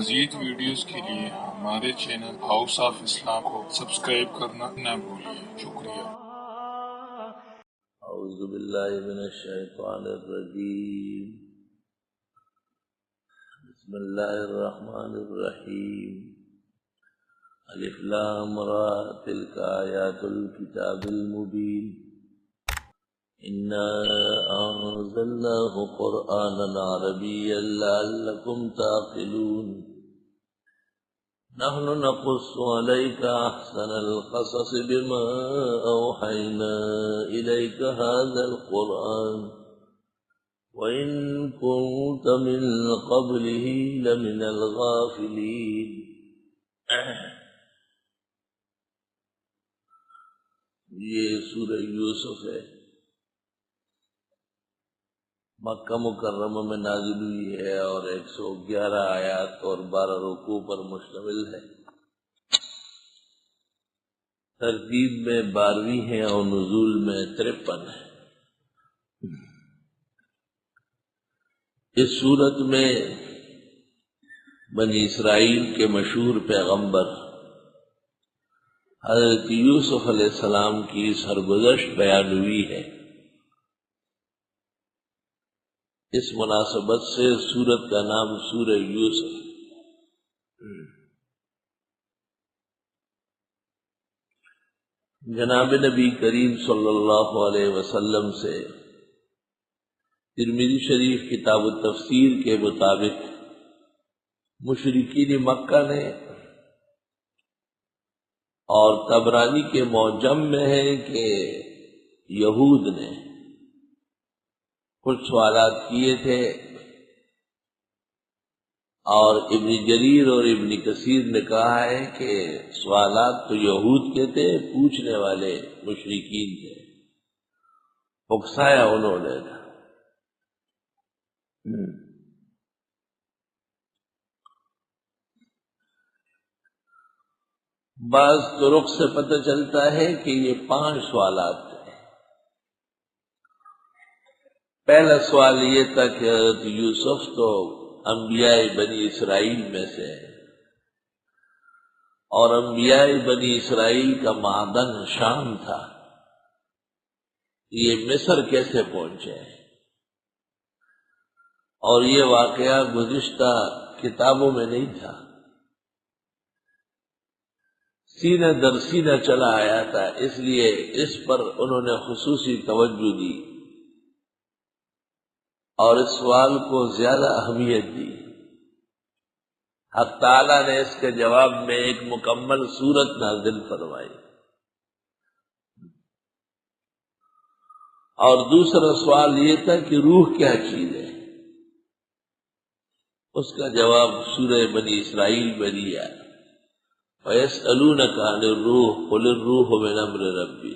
مزید ویڈیوز کے لیے ہمارے چینل ہاؤس آف اسلام کو سبسکرائب کرنا نہ بھولیں۔ شکریہ۔ اعوذ باللہ من الشیطان الرجیم، بسم اللہ الرحمن الرحیم، الف لام را تلک آیات الکتاب المبین، انا انزلناه قرآنا عربیا لعلکم تعقلون، نحن نقص عليك أحسن القصص بما أوحينا إليك هذا القرآن وإن كنت من قبله لمن الغافلين۔ یہ سورہ یوسف ہے، مکہ مکرمہ میں نازل ہوئی ہے اور 111 آیات اور 12 رکوع پر مشتمل ہے۔ ترتیب میں 12ویں ہے اور نزول میں 53 ہے۔ اس سورت میں بنی اسرائیل کے مشہور پیغمبر حضرت یوسف علیہ السلام کی سرگزشت بیان ہوئی ہے۔ اس مناسبت سے سورت کا نام سورہ یوسف۔ جناب نبی کریم صلی اللہ علیہ وسلم سے ترمذی شریف کتاب التفسیر کے مطابق مشرکین مکہ نے، اور طبرانی کے معجم میں ہے کہ یہود نے کچھ سوالات کیے تھے، اور ابن جریر اور ابن کثیر نے کہا ہے کہ سوالات تو یہود کے تھے، پوچھنے والے مشرکین تھے، اکسایا انہوں نے تھا۔ بعض طرق سے پتہ چلتا ہے کہ یہ 5 سوالات تھے۔ پہلا سوال یہ تھا کہ حضرت یوسف تو انبیاء بنی اسرائیل میں سے ہے، اور انبیاء بنی اسرائیل کا معدن شام تھا، یہ مصر کیسے پہنچے؟ اور یہ واقعہ گزشتہ کتابوں میں نہیں تھا، سینہ در سینہ چلا آیا تھا، اس لیے اس پر انہوں نے خصوصی توجہ دی اور اس سوال کو زیادہ اہمیت دی۔ حق تعالیٰ نے اس کے جواب میں ایک مکمل سورت نازل فرمائی۔ اور دوسرا سوال یہ تھا کہ روح کیا چیز ہے؟ اس کا جواب سورہ بنی اسرائیل میں دیا، وَيَسْأَلُونَكَ عَنِ الرُّوحِ قُلِ الرُّوحُ مِنْ أَمْرِ رَبِّي۔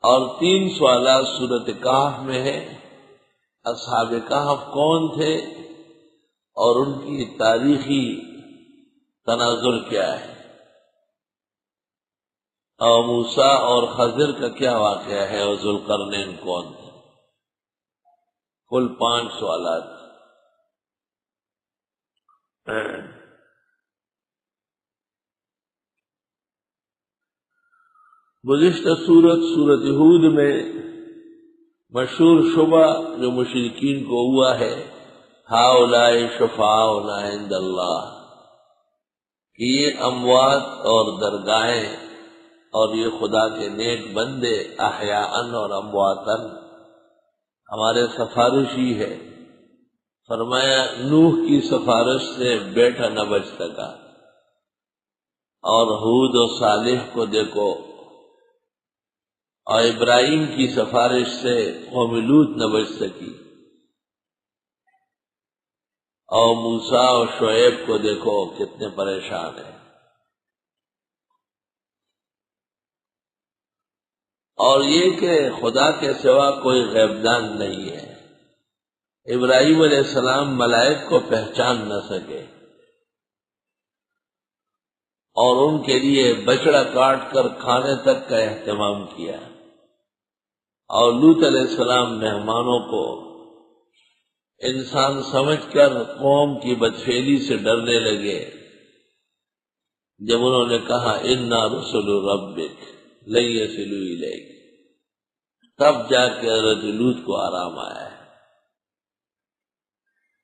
اور 3 سوالات سورۃ کہف میں ہے۔ اصحاب کہف کون تھے اور ان کی تاریخی تناظر کیا ہے، اور موسیٰ اور خضر کا کیا واقعہ ہے، اور ذوالقرنین کون تھے۔ کل 5 سوالات۔ گزشتہ سورت ہود میں مشہور شبہ جو مشرکین کو ہوا ہے، ہؤلاء شفعاؤنا عند اللہ، کہ یہ اموات اور درگاہیں اور یہ خدا کے نیک بندے احیاءً اور امواتاً ہمارے سفارشی ہے۔ فرمایا نوح کی سفارش سے بیٹا نہ بچ سکا، اور ہود و صالح کو دیکھو، اور ابراہیم کی سفارش سے قوم لوط نہ بچ سکی، اور موسیٰ اور شعیب کو دیکھو کتنے پریشان ہیں۔ اور یہ کہ خدا کے سوا کوئی غیبدان نہیں ہے۔ ابراہیم علیہ السلام ملائک کو پہچان نہ سکے، اور ان کے لیے بچڑا کاٹ کر کھانے تک کا اہتمام کیا، اور لوط علیہ السلام مہمانوں کو انسان سمجھ کر قوم کی بدفعلی سے ڈرنے لگے جب انہوں نے کہا انا رسل ربک لن یصلوا الیک، تب جا کے حضرت لوط کو آرام آیا ہے۔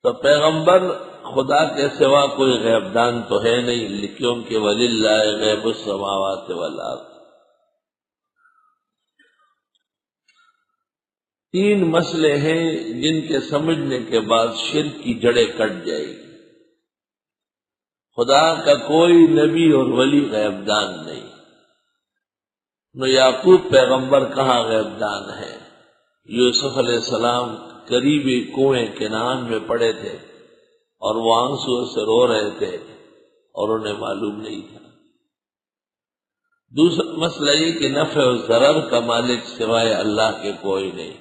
تو پیغمبر خدا کے سوا کوئی غیب دان تو ہے نہیں، کیونکہ وللہ غیب السماوات والارض۔ تین مسئلے ہیں جن کے سمجھنے کے بعد شرک کی جڑیں کٹ جائے گی۔ خدا کا کوئی نبی اور ولی غیب دان نہیں۔ نو یعقوب پیغمبر کہاں غیب دان ہے؟ یوسف علیہ السلام قریبی کنویں کنعان میں پڑے تھے اور وہ آنسو سے رو رہے تھے اور انہیں معلوم نہیں تھا۔ دوسرا مسئلہ یہ کہ نفع و ضرر کا مالک سوائے اللہ کے کوئی نہیں۔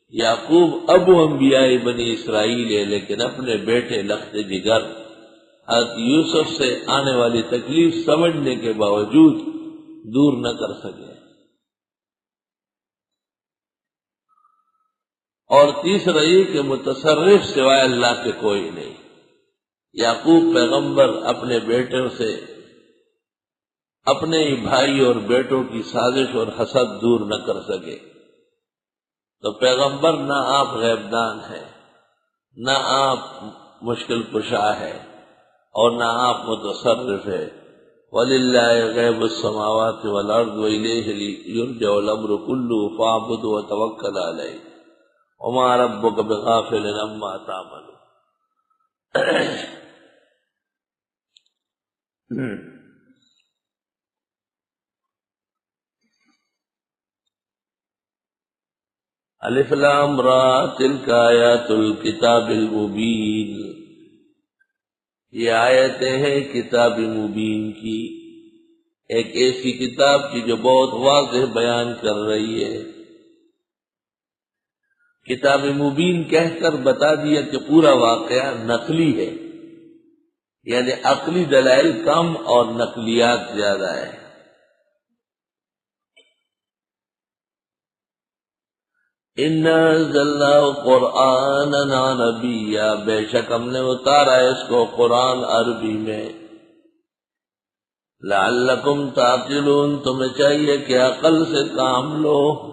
یعقوب ابو انبیاء بنی اسرائیل ہے، لیکن اپنے بیٹے لخت جگر حضرت یوسف سے آنے والی تکلیف سمجھنے کے باوجود دور نہ کر سکے۔ اور تیسرا یہ کہ متصرف سوائے اللہ کے کوئی نہیں۔ یعقوب پیغمبر اپنے بیٹوں سے اپنے ہی بھائی اور بیٹوں کی سازش اور حسد دور نہ کر سکے۔ تو پیغمبر نہ آپ غیب دان ہے، نہ آپ مشکل کشا ہے، اور نہ آپ متصرف ہے۔ وَلِلَّهِ غَيْبُ السَّمَاوَاتِ وَالْأَرْضِ وَإِلَيْهِ يُرْجَعُ الْأَمْرُ كُلُّهُ فَاعْبُدْهُ وَتَوَكَّلْ عَلَيْهِ وَمَا رَبُّكَ بِغَافِلٍ عَمَّا تَعْمَلُونَ۔ الف لام را تلک آیات الکتاب المبین، یہ آیتیں ہیں کتاب مبین کی، ایک ایسی کتاب کی جو بہت واضح بیان کر رہی ہے۔ کتاب مبین کہہ کر بتا دیا کہ پورا واقعہ نقلی ہے، یعنی عقلی دلائل کم اور نقلیات زیادہ ہے۔ اِنَّا أَنزَلْنَاهُ قُرْآنًا عَرَبِيًّا، بے شک ہم نے اتارا ہے اس کو قرآن عربی میں۔ لَعَلَّكُمْ تَعْقِلُونَ، تمہیں چاہیے کہ عقل سے کام لو۔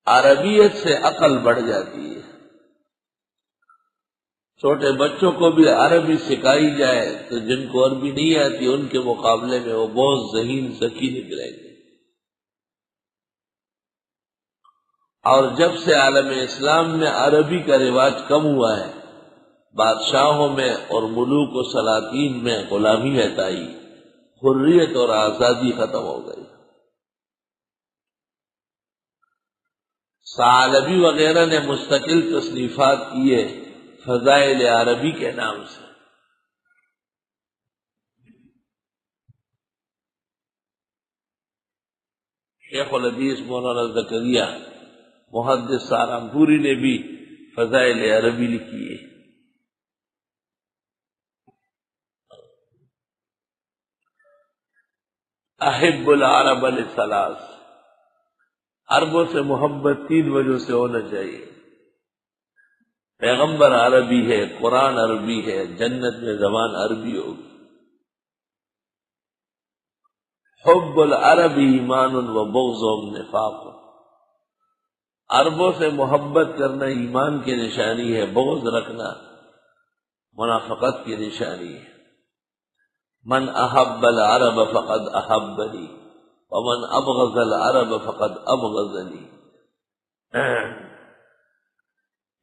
عربیت سے عقل بڑھ جاتی ہے۔ چھوٹے بچوں کو بھی عربی سکھائی جائے تو جن کو عربی نہیں آتی ان کے مقابلے میں وہ بہت ذہین ذکی نکلیں گے۔ اور جب سے عالم اسلام میں عربی کا رواج کم ہوا ہے، بادشاہوں میں اور ملوک و سلاطین میں غلامیت آئی، حریت اور آزادی ختم ہو گئی۔ ثعلبی وغیرہ نے مستقل تصنیفات کیے فضائل عربی کے نام سے۔ شیخ الحدیث مولانا زکریا محدث سہارنپوری نے بھی فضائل عربی لکھی ہے۔ احب العرب لثلاث، عربوں سے محبت تین وجہ سے ہونا چاہیے۔ پیغمبر عربی ہے، قرآن عربی ہے، جنت میں زبان عربی ہوگی۔ حب العرب ایمان و بغض نفاق، عربوں سے محبت کرنا ایمان کی نشانی ہے، بغض رکھنا منافقت کی نشانی ہے۔ من احب العرب فقد احبنی ومن ابغض العرب فقد ابغضنی۔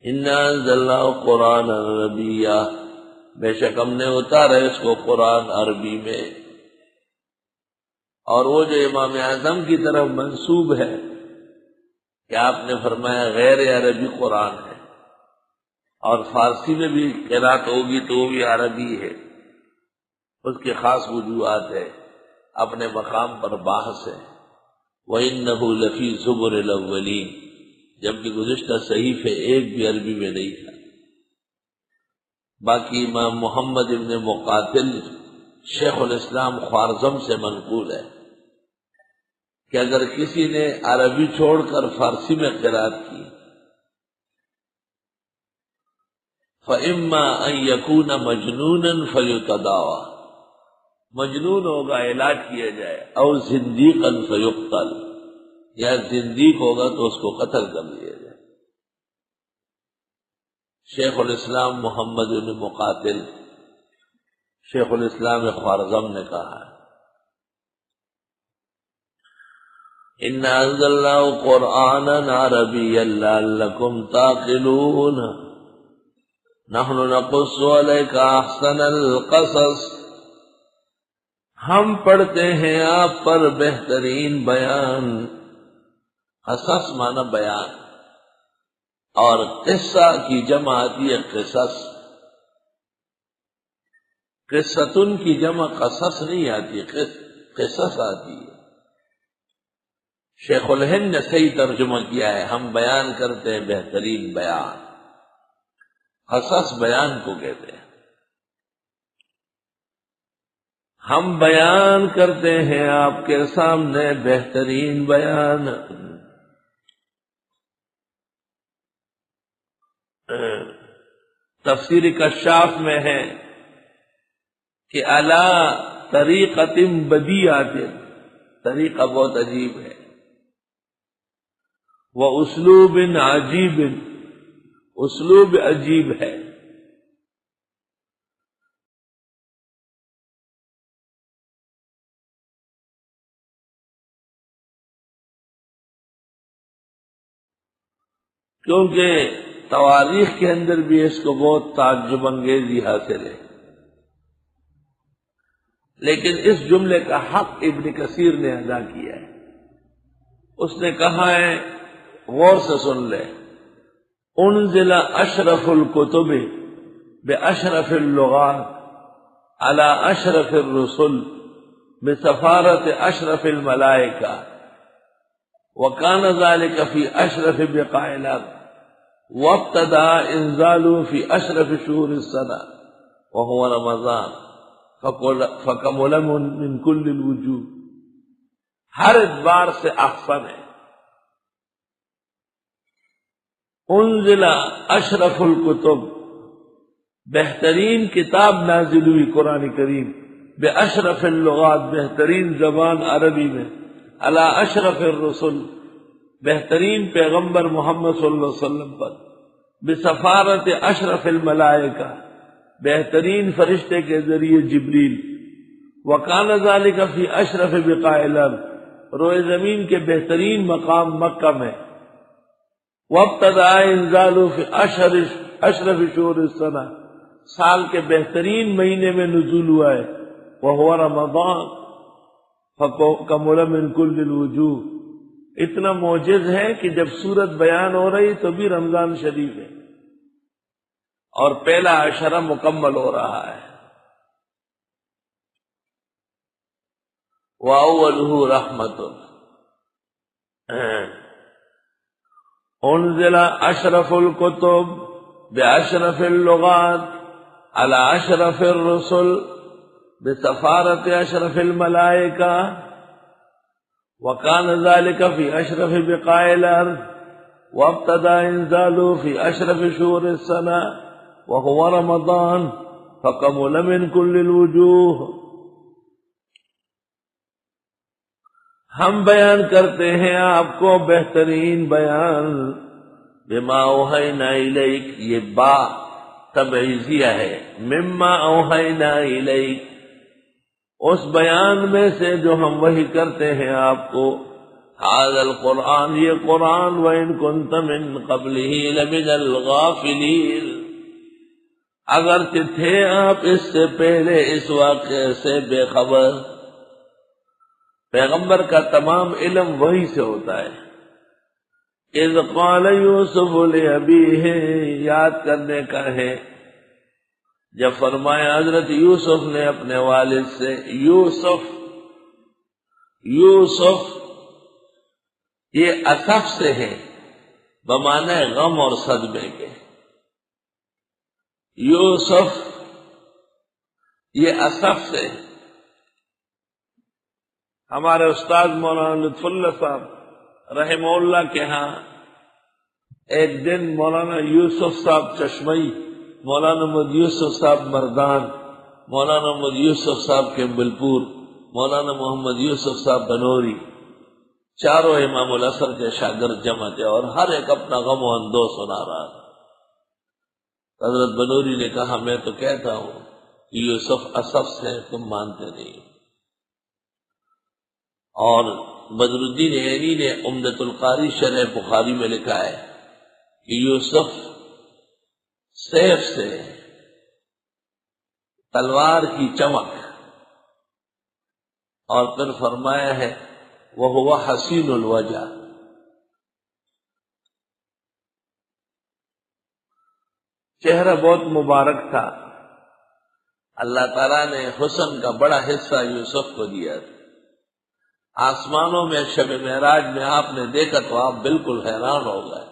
انا انزلناہ قرآن عربیا، بے شک ہم نے اتارا اس کو قرآن عربی میں۔ اور وہ جو امام اعظم کی طرف منسوب ہے کہ آپ نے فرمایا غیر عربی قرآن ہے، اور فارسی میں بھی قرات ہوگی تو وہ بھی عربی ہے، اس کی خاص وجوہات ہے، اپنے مقام پر بحث ہے۔ وَإِنَّهُ لَفِي زُبُرِ الْأَوَّلِينَ، جبکہ گزشتہ صحیفے ایک بھی عربی میں نہیں تھا۔ باقی امام محمد ابن مقاتل شیخ الاسلام خوارزم سے منقول ہے کہ اگر کسی نے عربی چھوڑ کر فارسی میں قرات کی فَإِمَّا أَن يَكُونَ مَجْنُونًا فَيُتَدَاوَى، مجنون ہوگا علاج کیا جائے، او زندیقاً فیقتل، یا زندیق ہوگا تو اس کو قتل کر دیا جائے۔ شیخ الاسلام محمد بن مقاتل شیخ الاسلام خوارزم نے کہا ہے اِنَّ أَنزَلْنَاهُ قُرْآنًا عَرَبِيًّا لَعَلَّكُمْ تَعْقِلُونَ نَحْنُ نَقُصُّ عَلَيْكَ أَحْسَنَ الْقَصَصِ، ہم پڑھتے ہیں آپ پر بہترین بیان۔ قصص معنی بیان، اور قصہ کی جمع آتی ہے قصص، قصتن کی جمع قصص نہیں آتی، قصص آتی ہے۔ شیخ الہند نے صحیح ترجمہ کیا ہے، ہم بیان کرتے ہیں بہترین بیان، قصص بیان کو کہتے ہیں، ہم بیان کرتے ہیں آپ کے سامنے بہترین بیان۔ تفسیر کشاف میں ہے کہ اعلی طریقۃ بدیعۃ، طریقہ بہت عجیب ہے، وہ اسلوب عجیب، اسلوب عجیب ہے۔ کیونکہ تواریخ کے اندر بھی اس کو بہت تعجب انگیزی حاصل ہے، لیکن اس جملے کا حق ابن کثیر نے ادا کیا ہے۔ اس نے کہا ہے، غور سے سن لے، انزل اشرف الکتب باشرف اللغات على اشرف الرسل بسفارت اشرف الملائکہ، وكان ذلك في أشرف بقاع الأرض، وابتدأ إنزاله في أشرف شهور السنة وهو رمضان، فكمل من كل الوجوه، ہر اعتبار سے احسن ہے۔ انزل اشرف الکتب، بہترین کتاب نازل ہوئی قرآن کریم، باشرف اللغات، بہترین زبان عربی میں، علی اشرف الرسل، بہترین پیغمبر محمد صلی اللہ علیہ وسلم پر، بسفارت اشرف الملائکہ، بہترین فرشتے کے ذریعے جبریل، وکان ذالک فی اشرف بقاع الارض، روئے زمین کے بہترین مقام مکہ میں، وابتدأ انزالہ فی اشرف شہور السنہ، سال کے بہترین مہینے میں نزول ہوا ہے، وہو رمضان، فَكَمُلَ مِن كُلِّ الْوُجُوهِ، اتنا معجز ہے کہ جب سورت بیان ہو رہی تو بھی رمضان شریف ہے اور پہلا عشرہ مکمل ہو رہا ہے۔ وَأَوَّلُهُ رَحْمَةٌ، انزل اشرف الکتب باشرف اللغات على اشرف الرسل بسفارت اشرف الملائکہ، وکان ذلك في اشرف بقاع الارض، وابتدأ انزاله في اشرف شهور السنة وهو رمضان، فكمل من كل الوجوه۔ ہم بیان کرتے ہیں آپ کو بہترین بیان، بما اوحینا الیک، یہ با تبعیضیہ ہے، مما اوحینا الیک، اس بیان میں سے جو ہم وحی کرتے ہیں آپ کو، ھذا القرآن، یہ قرآن، وَإِن كُنتَ مِن قَبْلِهِ لَمِنَ الْغَافِلِينَ، اگرچہ تھے آپ اس سے پہلے اس واقعے سے بے خبر۔ پیغمبر کا تمام علم وحی سے ہوتا ہے۔ اذ قال یوسف لأبیہ، یاد کرنے کا ہے جب فرمایا حضرت یوسف نے اپنے والد سے، یوسف یہ اسف سے ہے، بمعنی غم اور صدمے کے، یوسف یہ اسف سے۔ ہمارے استاد مولانا لطف اللہ صاحب رحمہ اللہ کے ہاں ایک دن مولانا یوسف صاحب چشمئی مولانا محمد یوسف صاحب مردان، مولانا محمد یوسف صاحب کیمبل پور، مولانا محمد یوسف صاحب بنوری، چاروں امام العصر کے شاگرد جمع تھے اور ہر ایک اپنا غم و اندوہ سنا رہا تھا۔ حضرت بنوری نے کہا میں تو کہتا ہوں کہ یوسف اصف سے تم مانتے نہیں، اور بدر الدین عینی نے عمدۃ القاری شرح بخاری میں لکھا ہے کہ یوسف سیف سے تلوار کی چمک، اور پھر فرمایا ہے وہ حسین الوجہ، چہرہ بہت مبارک تھا۔ اللہ تعالیٰ نے حسن کا بڑا حصہ یوسف کو دیا تھا۔ آسمانوں میں شب معراج میں آپ نے دیکھا تو آپ بالکل حیران ہو گئے۔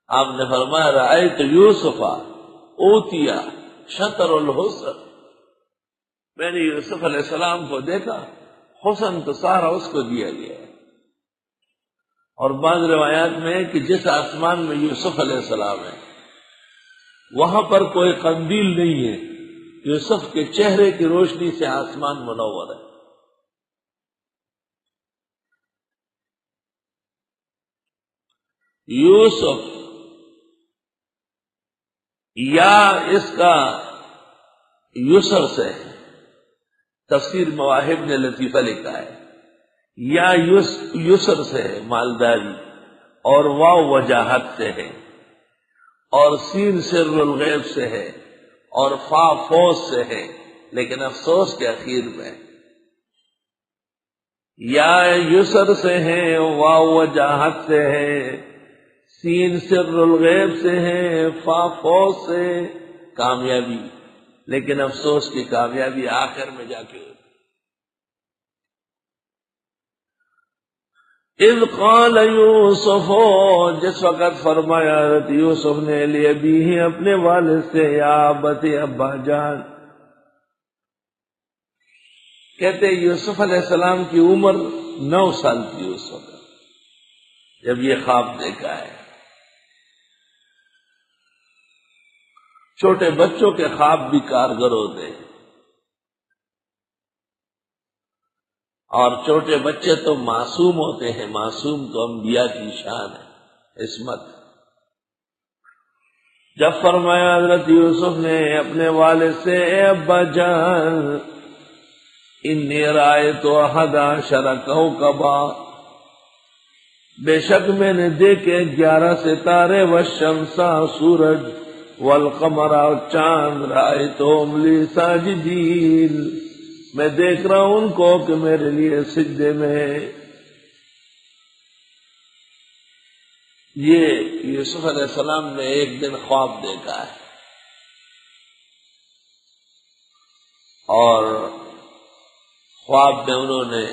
آپ نے فرمایا رأیت یوسف اوتیا شطر الحسن، میں نے یوسف علیہ السلام کو دیکھا، حسن تو سارا اس کو دیا گیا ہے۔ اور بعض روایات میں ہے کہ جس آسمان میں یوسف علیہ السلام ہے وہاں پر کوئی قندیل نہیں ہے، یوسف کے چہرے کی روشنی سے آسمان منور ہے۔ یوسف یا اس کا یسر سے ہے، تفسیر مواہب نے لطیفہ لکھا ہے، یا یسر سے ہے مالداری، اور واو وجاہت سے ہے، اور سین سر الغیب سے ہے، اور فا فوز سے ہے، لیکن افسوس کے اخیر میں یا یسر سے ہے، واو وجاہت سے ہے، سین سر الغیب سے ہے، فا فوز سے کامیابی، لیکن افسوس کی کامیابی آخر میں جا کے ہوتی۔ اذ قال یوسف، جس وقت فرمایا حضرت یوسف نے لأبیہ اپنے والد سے، یا ابت ابا جان، کہتے یوسف علیہ السلام کی عمر 9 سال تھی اس وقت جب یہ خواب دیکھا ہے۔ چھوٹے بچوں کے خواب بھی کارگر ہوتے ہیں، اور چھوٹے بچے تو معصوم ہوتے ہیں، معصوم تو انبیاء کی شان ہے، عصمت۔ جب فرمایا حضرت یوسف نے اپنے والد سے، اے ابا جان، انی رأیت احد عشر کوکبا، بے شک میں نے دیکھے 11 ستارے، والشمس سورج، والقمر اور چاند، رأیتہم لی ساجدین، میں دیکھ رہا ہوں ان کو کہ میرے لیے سجدے میں۔ یہ یوسف علیہ السلام نے ایک دن خواب دیکھا ہے، اور خواب میں انہوں نے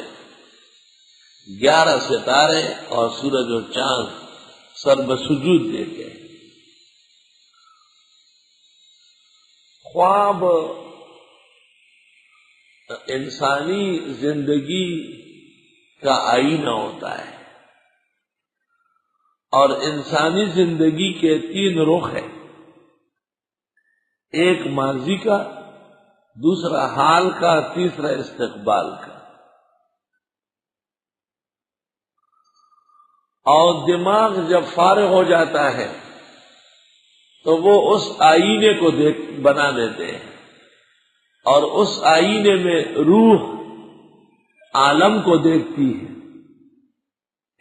11 ستارے اور سورج اور چاند سر بسجود دیکھے۔ خواب انسانی زندگی کا آئینہ ہوتا ہے، اور انسانی زندگی کے 3 رخ ہیں، ایک ماضی کا، دوسرا حال کا، تیسرا استقبال کا۔ اور دماغ جب فارغ ہو جاتا ہے تو وہ اس آئینے کو بنا دیتے ہیں، اور اس آئینے میں روح عالم کو دیکھتی ہے،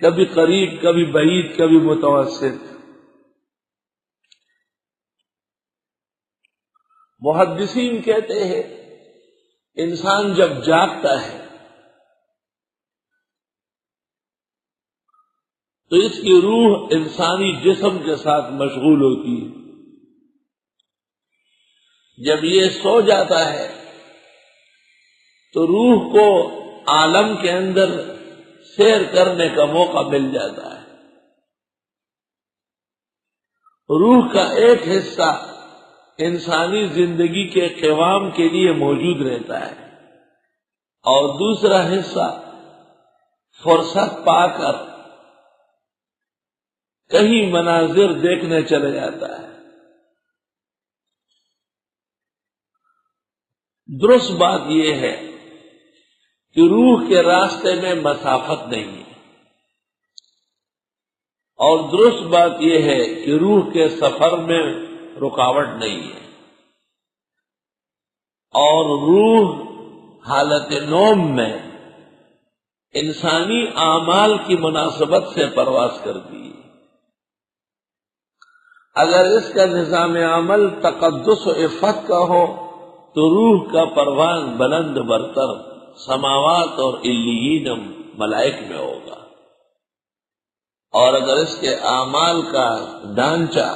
کبھی قریب، کبھی بعید، کبھی متوسط۔ محدثین کہتے ہیں انسان جب جاگتا ہے تو اس کی روح انسانی جسم کے ساتھ مشغول ہوتی ہے، جب یہ سو جاتا ہے تو روح کو عالم کے اندر سیر کرنے کا موقع مل جاتا ہے۔ روح کا ایک حصہ انسانی زندگی کے قوام کے لیے موجود رہتا ہے، اور دوسرا حصہ فرصت پا کر کہیں مناظر دیکھنے چلے جاتا ہے۔ درست بات یہ ہے کہ روح کے راستے میں مسافت نہیں ہے، اور درست بات یہ ہے کہ روح کے سفر میں رکاوٹ نہیں ہے، اور روح حالت نوم میں انسانی اعمال کی مناسبت سے پرواز کرتی ہے۔ اگر اس کا نظام عمل تقدس و عفت کا ہو تو روح کا پروان بلند برتر سماوات اور علیین ملائک میں ہوگا، اور اگر اس کے اعمال کا ڈھانچہ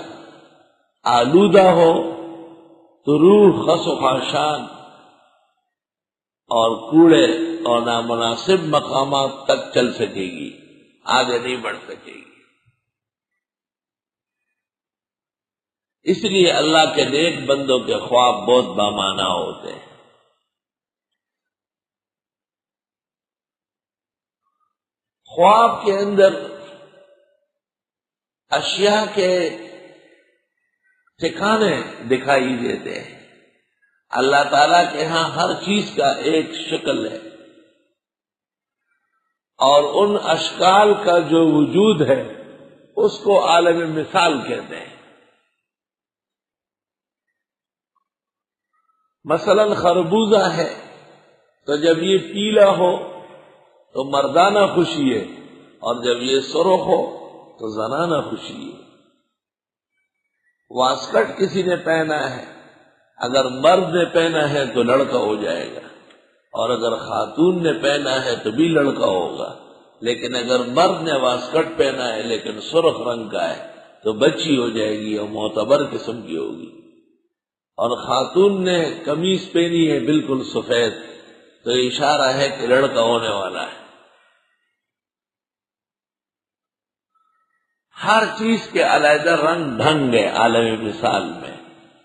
آلودہ ہو تو روح خس و خاشان اور کوڑے اور نامناسب مقامات تک چل سکے گی، آگے نہیں بڑھ سکے گی۔ اس لیے اللہ کے نیک بندوں کے خواب بہت بامعنی ہوتے ہیں۔ خواب کے اندر اشیاء کے ٹھکانے دکھائی دیتے ہیں۔ اللہ تعالیٰ کے ہاں ہر چیز کا ایک شکل ہے، اور ان اشکال کا جو وجود ہے اس کو عالم مثال کہتے ہیں۔ مثلا خربوزہ ہے تو جب یہ پیلا ہو تو مردانہ خوشی ہے، اور جب یہ سرخ ہو تو زنانہ خوشی ہے۔ واسکٹ کسی نے پہنا ہے، اگر مرد نے پہنا ہے تو لڑکا ہو جائے گا، اور اگر خاتون نے پہنا ہے تو بھی لڑکا ہوگا، لیکن اگر مرد نے واسکٹ پہنا ہے لیکن سرخ رنگ کا ہے تو بچی ہو جائے گی اور معتبر قسم کی ہوگی، اور خاتون نے قمیص پہنی ہے بالکل سفید تو اشارہ ہے کہ لڑکا ہونے والا ہے۔ ہر چیز کے علیحدہ رنگ ڈھنگ ہے عالم مثال میں،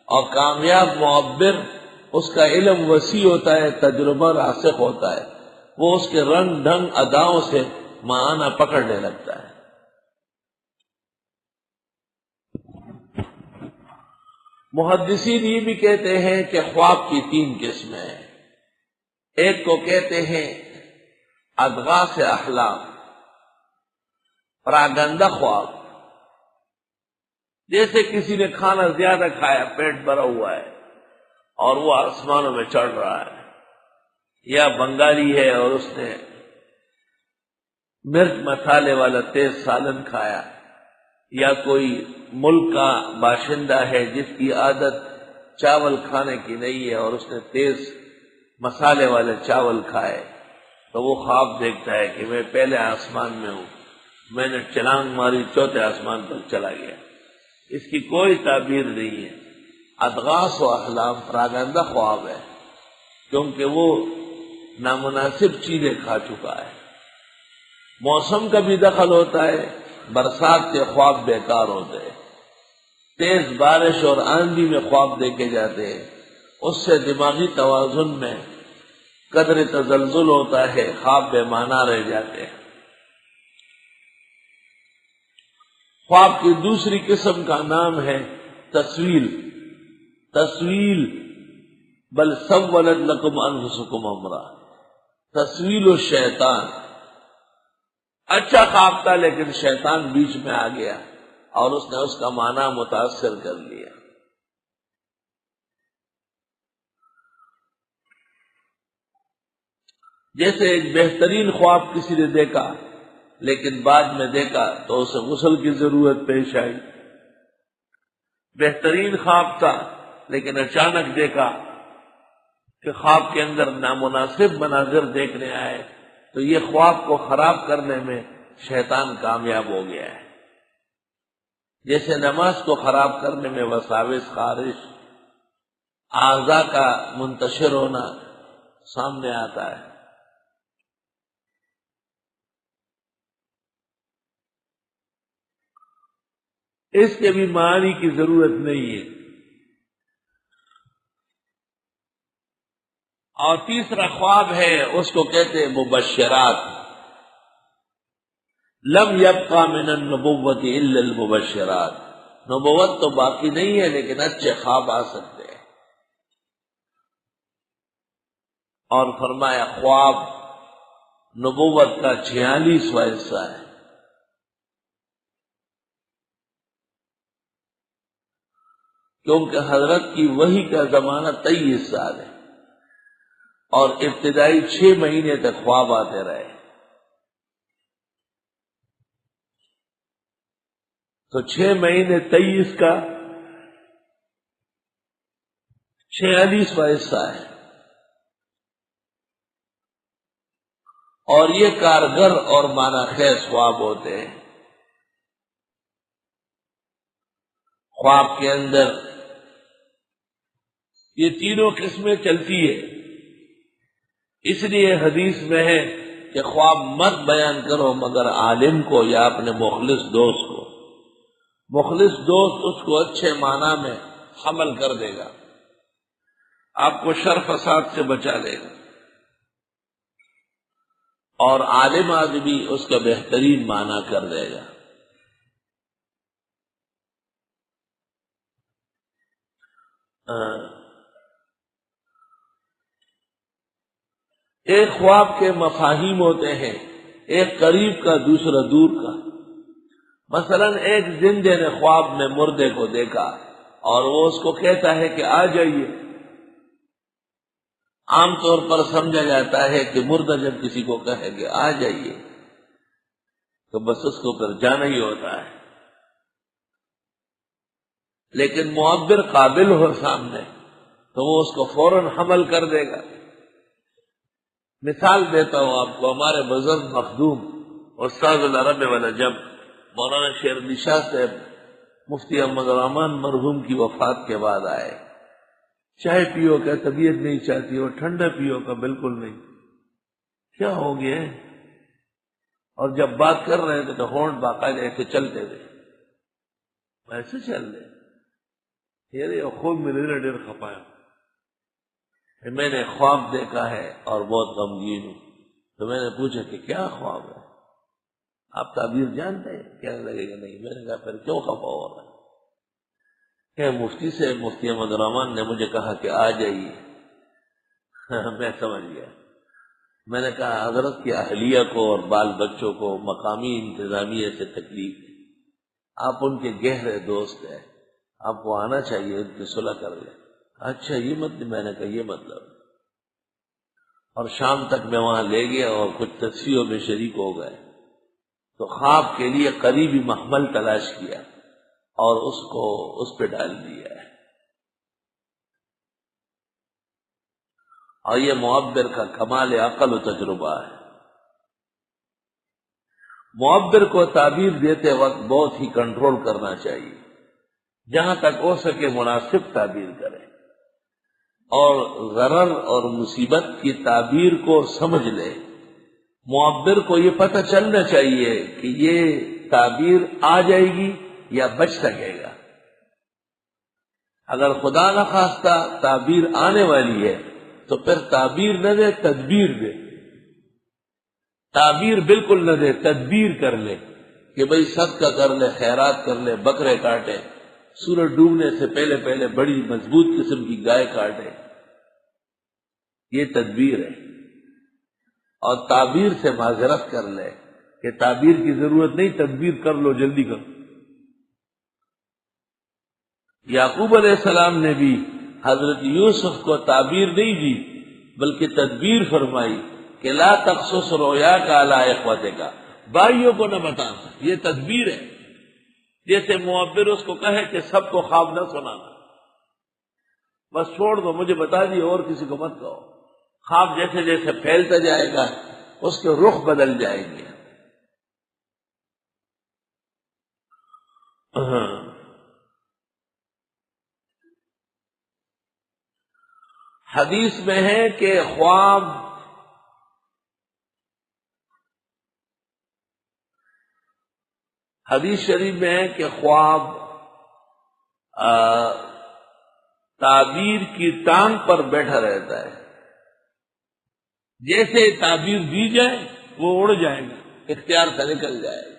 اور کامیاب معبر اس کا علم وسیع ہوتا ہے، تجربہ راسخ ہوتا ہے، وہ اس کے رنگ ڈھنگ اداؤں سے معنی پکڑنے لگتا ہے۔ محدثین یہ بھی کہتے ہیں کہ خواب کی 3 قسمیں ہیں۔ ایک کو کہتے ہیں اضغاث احلام، پراگندہ خواب، جیسے کسی نے کھانا زیادہ کھایا، پیٹ بھرا ہوا ہے اور وہ آسمانوں میں چڑھ رہا ہے، یا بنگالی ہے اور اس نے مرچ مسالے والا تیز سالن کھایا، یا کوئی ملک کا باشندہ ہے جس کی عادت چاول کھانے کی نہیں ہے اور اس نے تیز مسالے والے چاول کھائے، تو وہ خواب دیکھتا ہے کہ میں پہلے آسمان میں ہوں، میں نے چھلانگ ماری 4تھے آسمان تک چلا گیا۔ اس کی کوئی تعبیر نہیں ہے۔ اضغاث و احلام پراگندہ خواب ہے، کیونکہ وہ نامناسب چیزیں کھا چکا ہے۔ موسم کا بھی دخل ہوتا ہے، برسات کے خواب بیکار ہوتے ہیں، تیز بارش اور آندھی میں خواب دیکھے جاتے ہیں، اس سے دماغی توازن میں قدر تزلزل ہوتا ہے، خواب بے معنی رہ جاتے ہیں۔ خواب کی دوسری قسم کا نام ہے تسویل۔ تسویل بل سولت لکم انفسکم امرا، تسویل الشیطان، اچھا خواب تھا لیکن شیطان بیچ میں آ گیا اور اس نے اس کا معنی متاثر کر لیا۔ جیسے ایک بہترین خواب کسی نے دیکھا لیکن بعد میں دیکھا تو اسے غسل کی ضرورت پیش آئی، بہترین خواب تھا لیکن اچانک دیکھا کہ خواب کے اندر نامناسب مناظر دیکھنے آئے، تو یہ خواب کو خراب کرنے میں شیطان کامیاب ہو گیا ہے۔ جیسے نماز کو خراب کرنے میں وساوس، خارش، اعضاء کا منتشر ہونا سامنے آتا ہے۔ اس کے بھی معنی کی ضرورت نہیں ہے۔ اور تیسرا خواب ہے، اس کو کہتے ہیں مبشرات، لم يبقى من النبوت الا المبشرات، نبوت تو باقی نہیں ہے لیکن اچھے خواب آ سکتے ہیں۔ اور فرمایا خواب نبوت کا 46واں حصہ ہے۔ کیونکہ حضرت کی وحی کا زمانہ 23 سال ہے اور ابتدائی 6 مہینے تک خواب آتے رہے، تو 6 مہینے 23 کا 46واں حصہ ہے، اور یہ کارگر اور معنی خیز خواب ہوتے ہیں۔ خواب کے اندر یہ تینوں قسمیں چلتی ہے، اس لیے حدیث میں ہے کہ خواب مت بیان کرو مگر عالم کو یا اپنے مخلص دوست کو۔ مخلص دوست اس کو اچھے معنی میں حمل کر دے گا، آپ کو شر فساد سے بچا لے گا، اور عالم آدمی اس کا بہترین معنی کر دے گا۔ ایک خواب کے مفاہیم ہوتے ہیں، ایک قریب کا دوسرا دور کا۔ مثلا ایک زندے نے خواب میں مردے کو دیکھا اور وہ اس کو کہتا ہے کہ آ جائیے۔ عام طور پر سمجھا جاتا ہے کہ مردہ جب کسی کو کہے کہ آ جائیے تو بس اس کو پھر جانا ہی ہوتا ہے، لیکن معبر قابل ہو سامنے تو وہ اس کو فوراً حمل کر دے گا۔ مثال دیتا ہوں آپ کو، ہمارے بزرگ مخدوم استاد العرب والعجم مولانا شیر علی شاہ صاحب مفتی احمد الرحمان مرحوم کی وفات کے بعد آئے۔ چائے پیو کا طبیعت نہیں چاہتی اور ٹھنڈا پیو کا بالکل نہیں، کیا ہو گیا؟ اور جب بات کر رہے تھے تو ہونٹ باقاعدہ ایسے چلتے تھے، ایسے چل رہے یہ خوب ملے ڈیر کھپایا۔ میں نے خواب دیکھا ہے اور بہت غمگین ہوں، تو میں نے پوچھا کہ کیا خواب ہے؟ آپ تعبیر جانتے ہیں؟ کہنے لگے گا نہیں۔ میں نے کہا پھر کیوں خفا ہو رہا ہے؟ کہ مفتی احمد الرحمان نے مجھے کہا کہ آ جائیے۔ میں سمجھ گیا۔ میں نے کہا حضرت کی اہلیہ کو اور بال بچوں کو مقامی انتظامیہ سے تکلیف ہے، آپ ان کے گہرے دوست ہیں، آپ کو آنا چاہیے، ان کی صلح کر لیں۔ اچھا یہ مطلب؟ میں نے کہا یہ مطلب، اور شام تک میں وہاں لے گیا اور کچھ تصفیوں میں شریک ہو گئے، تو خواب کے لیے قریبی محمل تلاش کیا اور اس کو اس پہ ڈال دیا ہے۔ اور یہ معبر کا کمال عقل و تجربہ ہے۔ معبر کو تعبیر دیتے وقت بہت ہی کنٹرول کرنا چاہیے، جہاں تک ہو سکے مناسب تعبیر کرے، اور ضرر اور مصیبت کی تعبیر کو سمجھ لے۔ معبر کو یہ پتہ چلنا چاہیے کہ یہ تعبیر آ جائے گی یا بچ سکے گا۔ اگر خدا نخواستہ تعبیر آنے والی ہے تو پھر تعبیر نہ دے، تدبیر دے۔ تعبیر بالکل نہ دے، تدبیر کر لے کہ بھئی صدقہ کر لے، خیرات کر لے، بکرے کاٹے، سورج ڈوبنے سے پہلے پہلے بڑی مضبوط قسم کی گائے کاٹے، یہ تدبیر ہے۔ اور تعبیر سے معذرت کر لے کہ تعبیر کی ضرورت نہیں، تدبیر کر لو، جلدی کرو۔ یعقوب علیہ السلام نے بھی حضرت یوسف کو تعبیر نہیں دی بلکہ تدبیر فرمائی کہ لا تقصص رؤیاک علی اخوتک، بھائیوں کو نہ بتا، یہ تدبیر ہے۔ جیسے معبر اس کو کہے کہ سب کو خواب نہ سنانا، بس چھوڑ دو، مجھے بتا دیے، اور کسی کو مت کہو۔ خواب جیسے جیسے پھیلتا جائے گا اس کے رخ بدل جائیں گے۔ حدیث میں ہے کہ خواب حدیث شریف میں ہے کہ خواب تعبیر کی ٹانگ پر بیٹھا رہتا ہے، جیسے تعبیر دی جائے وہ اڑ جائے گا، اختیار سے نکل جائے گا۔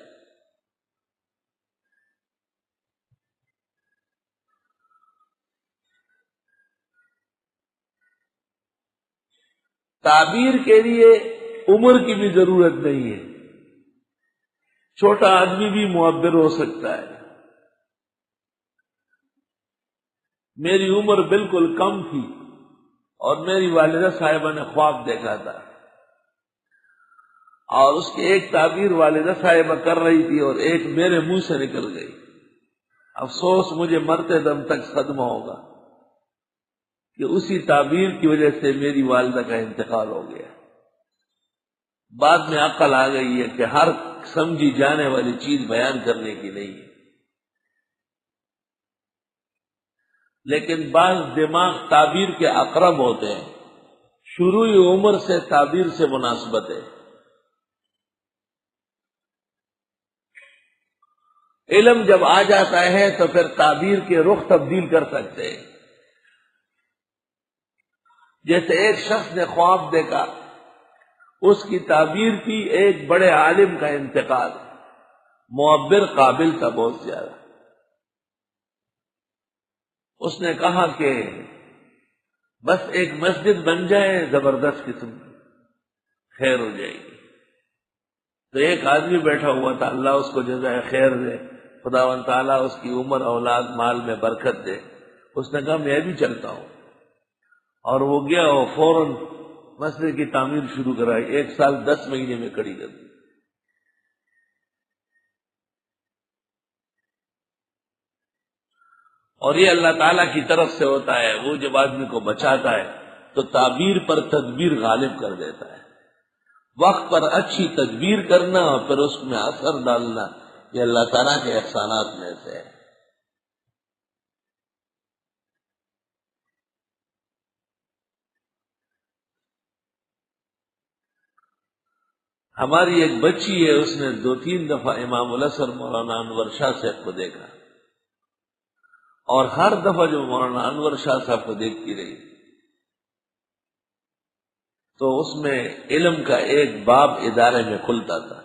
تعبیر کے لیے عمر کی بھی ضرورت نہیں ہے، چھوٹا آدمی بھی معبر ہو سکتا ہے۔ میری عمر بالکل کم تھی اور میری والدہ صاحبہ نے خواب دیکھا تھا، اور اس کی ایک تعبیر والدہ صاحبہ کر رہی تھی اور ایک میرے منہ سے نکل گئی۔ افسوس مجھے مرتے دم تک صدمہ ہوگا کہ اسی تعبیر کی وجہ سے میری والدہ کا انتقال ہو گیا۔ بعد میں عقل آ گئی ہے کہ ہر سمجھی جانے والی چیز بیان کرنے کی نہیں ہے، لیکن بعض دماغ تعبیر کے اقرب ہوتے ہیں، شروعی عمر سے تعبیر سے مناسبت ہے۔ علم جب آ جاتا ہے تو پھر تعبیر کے رخ تبدیل کر سکتے ہیں۔ جیسے ایک شخص نے خواب دیکھا، اس کی تعبیر تھی ایک بڑے عالم کا انتقال، معبر قابل تھا بہت زیادہ۔ اس نے کہا کہ بس ایک مسجد بن جائے زبردست قسم کی، خیر ہو جائے گی۔ تو ایک آدمی بیٹھا ہوا تھا، اللہ اس کو جزائے خیر دے، خداوند تعالیٰ اس کی عمر اولاد مال میں برکت دے۔ اس نے کہا میں بھی چلتا ہوں، اور وہ گیا اور فوراً مسجد کی تعمیر شروع کرائی، 1 سال 10 مہینے میں کھڑی کر دی۔ اور یہ اللہ تعالیٰ کی طرف سے ہوتا ہے، وہ جب آدمی کو بچاتا ہے تو تعبیر پر تدبیر غالب کر دیتا ہے۔ وقت پر اچھی تدبیر کرنا اور پھر اس میں اثر ڈالنا، یہ اللہ تعالیٰ کے احسانات میں سے ہے۔ ہماری ایک بچی ہے، اس نے 2-3 دفعہ امام الازہر مولانا انور شاہ صاحب کو دیکھا، اور ہر دفعہ جو مولانا انور شاہ صاحب کو دیکھتی رہی تو اس میں علم کا ایک باب ادارے میں کھلتا تھا۔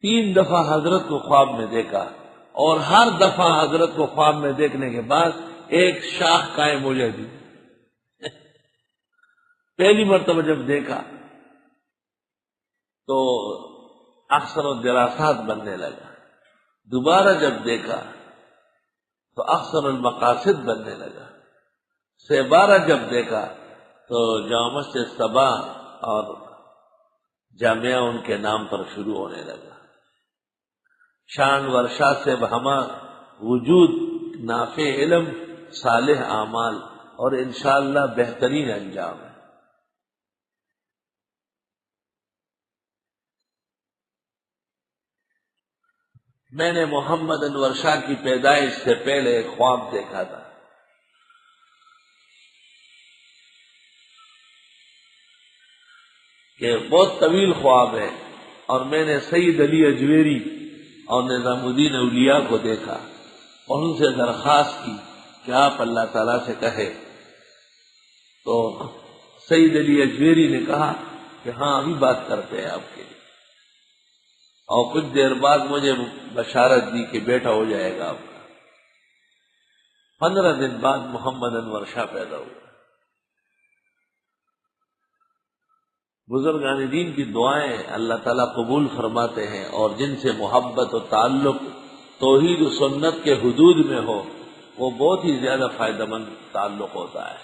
3 دفعہ حضرت کو خواب میں دیکھا، اور ہر دفعہ حضرت کو خواب میں دیکھنے کے بعد ایک شاخ قائم ہو جاتی۔ پہلی مرتبہ جب دیکھا تو اکثر الدراسات بننے لگا، دوبارہ جب دیکھا تو اکثر المقاصد بننے لگا، 12 جب دیکھا تو جامع سے صبا اور جامعہ ان کے نام پر شروع ہونے لگا۔ شان ورشا سے بہما وجود نافع علم صالح اعمال اور انشاءاللہ بہترین انجام ہے۔ میں نے محمد انور شاہ کی پیدائش سے پہلے ایک خواب دیکھا تھا کہ بہت طویل خواب ہے، اور میں نے سید علی اجویری اور نظام الدین اولیاء کو دیکھا اور ان سے درخواست کی کہ آپ اللہ تعالیٰ سے کہے، تو سید علی اجویری نے کہا کہ ہاں ابھی بات کرتے ہیں آپ کے لیے، اور کچھ دیر بعد مجھے بشارت دی کہ بیٹا ہو جائے گا آپ کا۔ 15 دن بعد محمد انور شاہ پیدا ہوئے۔ بزرگان دین کی دعائیں اللہ تعالیٰ قبول فرماتے ہیں، اور جن سے محبت و تعلق توحید و سنت کے حدود میں ہو وہ بہت ہی زیادہ فائدہ مند تعلق ہوتا ہے۔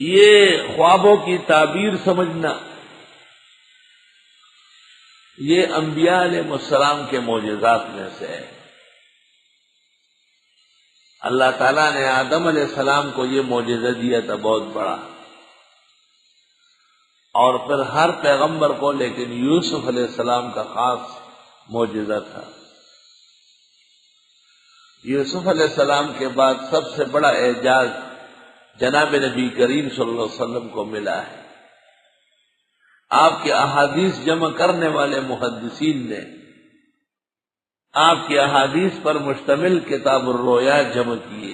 یہ خوابوں کی تعبیر سمجھنا، یہ انبیاء علیہ السلام کے معجزات میں سے ہے۔ اللہ تعالیٰ نے آدم علیہ السلام کو یہ معجزہ دیا تھا بہت بڑا، اور پھر ہر پیغمبر کو، لیکن یوسف علیہ السلام کا خاص معجزہ تھا۔ یوسف علیہ السلام کے بعد سب سے بڑا اعجاز جناب نبی کریم صلی اللہ علیہ وسلم کو ملا ہے۔ آپ کے احادیث جمع کرنے والے محدثین نے آپ کی احادیث پر مشتمل کتاب الرویا جمع کیے۔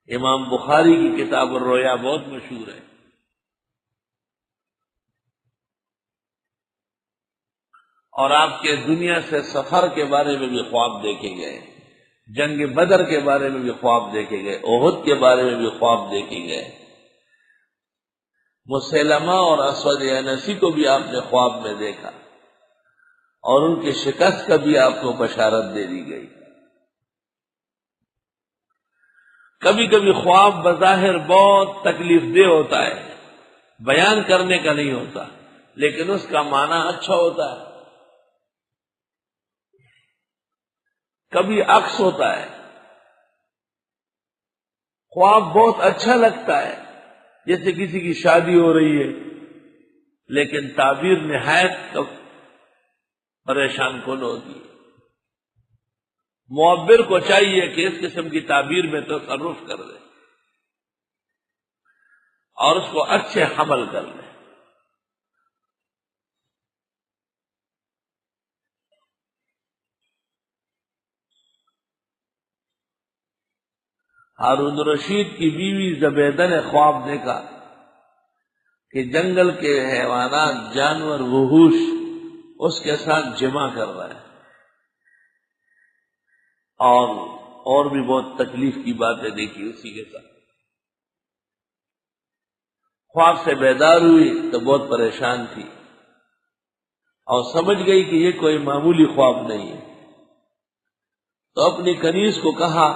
امام بخاری کی کتاب الرویا بہت مشہور ہے، اور آپ کے دنیا سے سفر کے بارے میں بھی خواب دیکھے گئے، جنگ بدر کے بارے میں بھی خواب دیکھے گئے، احد کے بارے میں بھی خواب دیکھے گئے، مسیلمہ اور اسود عنسی کو بھی آپ نے خواب میں دیکھا، اور ان کی شکست کا بھی آپ کو بشارت دے دی گئی۔ کبھی کبھی خواب بظاہر بہت تکلیف دہ ہوتا ہے، بیان کرنے کا نہیں ہوتا، لیکن اس کا معنی اچھا ہوتا ہے۔ کبھی عکس ہوتا ہے، خواب بہت اچھا لگتا ہے، جیسے کسی کی شادی ہو رہی ہے، لیکن تعبیر نہایت پریشان کن ہوتی ہے۔ معبر کو چاہیے کہ اس قسم کی تعبیر میں تصرف کر دے اور اس کو اچھے حمل کر لے۔ ہارون رشید کی بیوی زبیدہ نے خواب دیکھا کہ جنگل کے حیوانات، جانور، وحوش اس کے ساتھ جمع کر رہا ہے، اور بھی بہت تکلیف کی باتیں دیکھی اسی کے ساتھ۔ خواب سے بیدار ہوئی تو بہت پریشان تھی، اور سمجھ گئی کہ یہ کوئی معمولی خواب نہیں ہے، تو اپنی کنیز کو کہا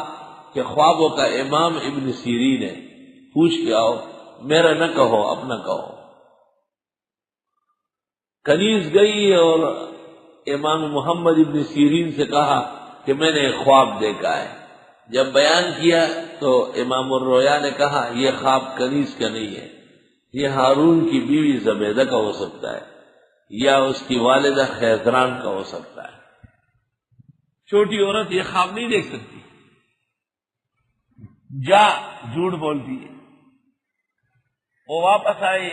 کہ خوابوں کا امام ابن سیرین ہے، پوچھ کے آؤ، میرا نہ کہو، اپنا کہو۔ کنیز گئی اور امام محمد ابن سیرین سے کہا کہ میں نے ایک خواب دیکھا ہے۔ جب بیان کیا تو امام الرویا نے کہا یہ خواب کنیز کا نہیں ہے، یہ ہارون کی بیوی زبیدہ کا ہو سکتا ہے، یا اس کی والدہ خیزران کا ہو سکتا ہے۔ چھوٹی عورت یہ خواب نہیں دیکھ سکتی، جھوٹ بولتی ہے۔ وہ واپس آئی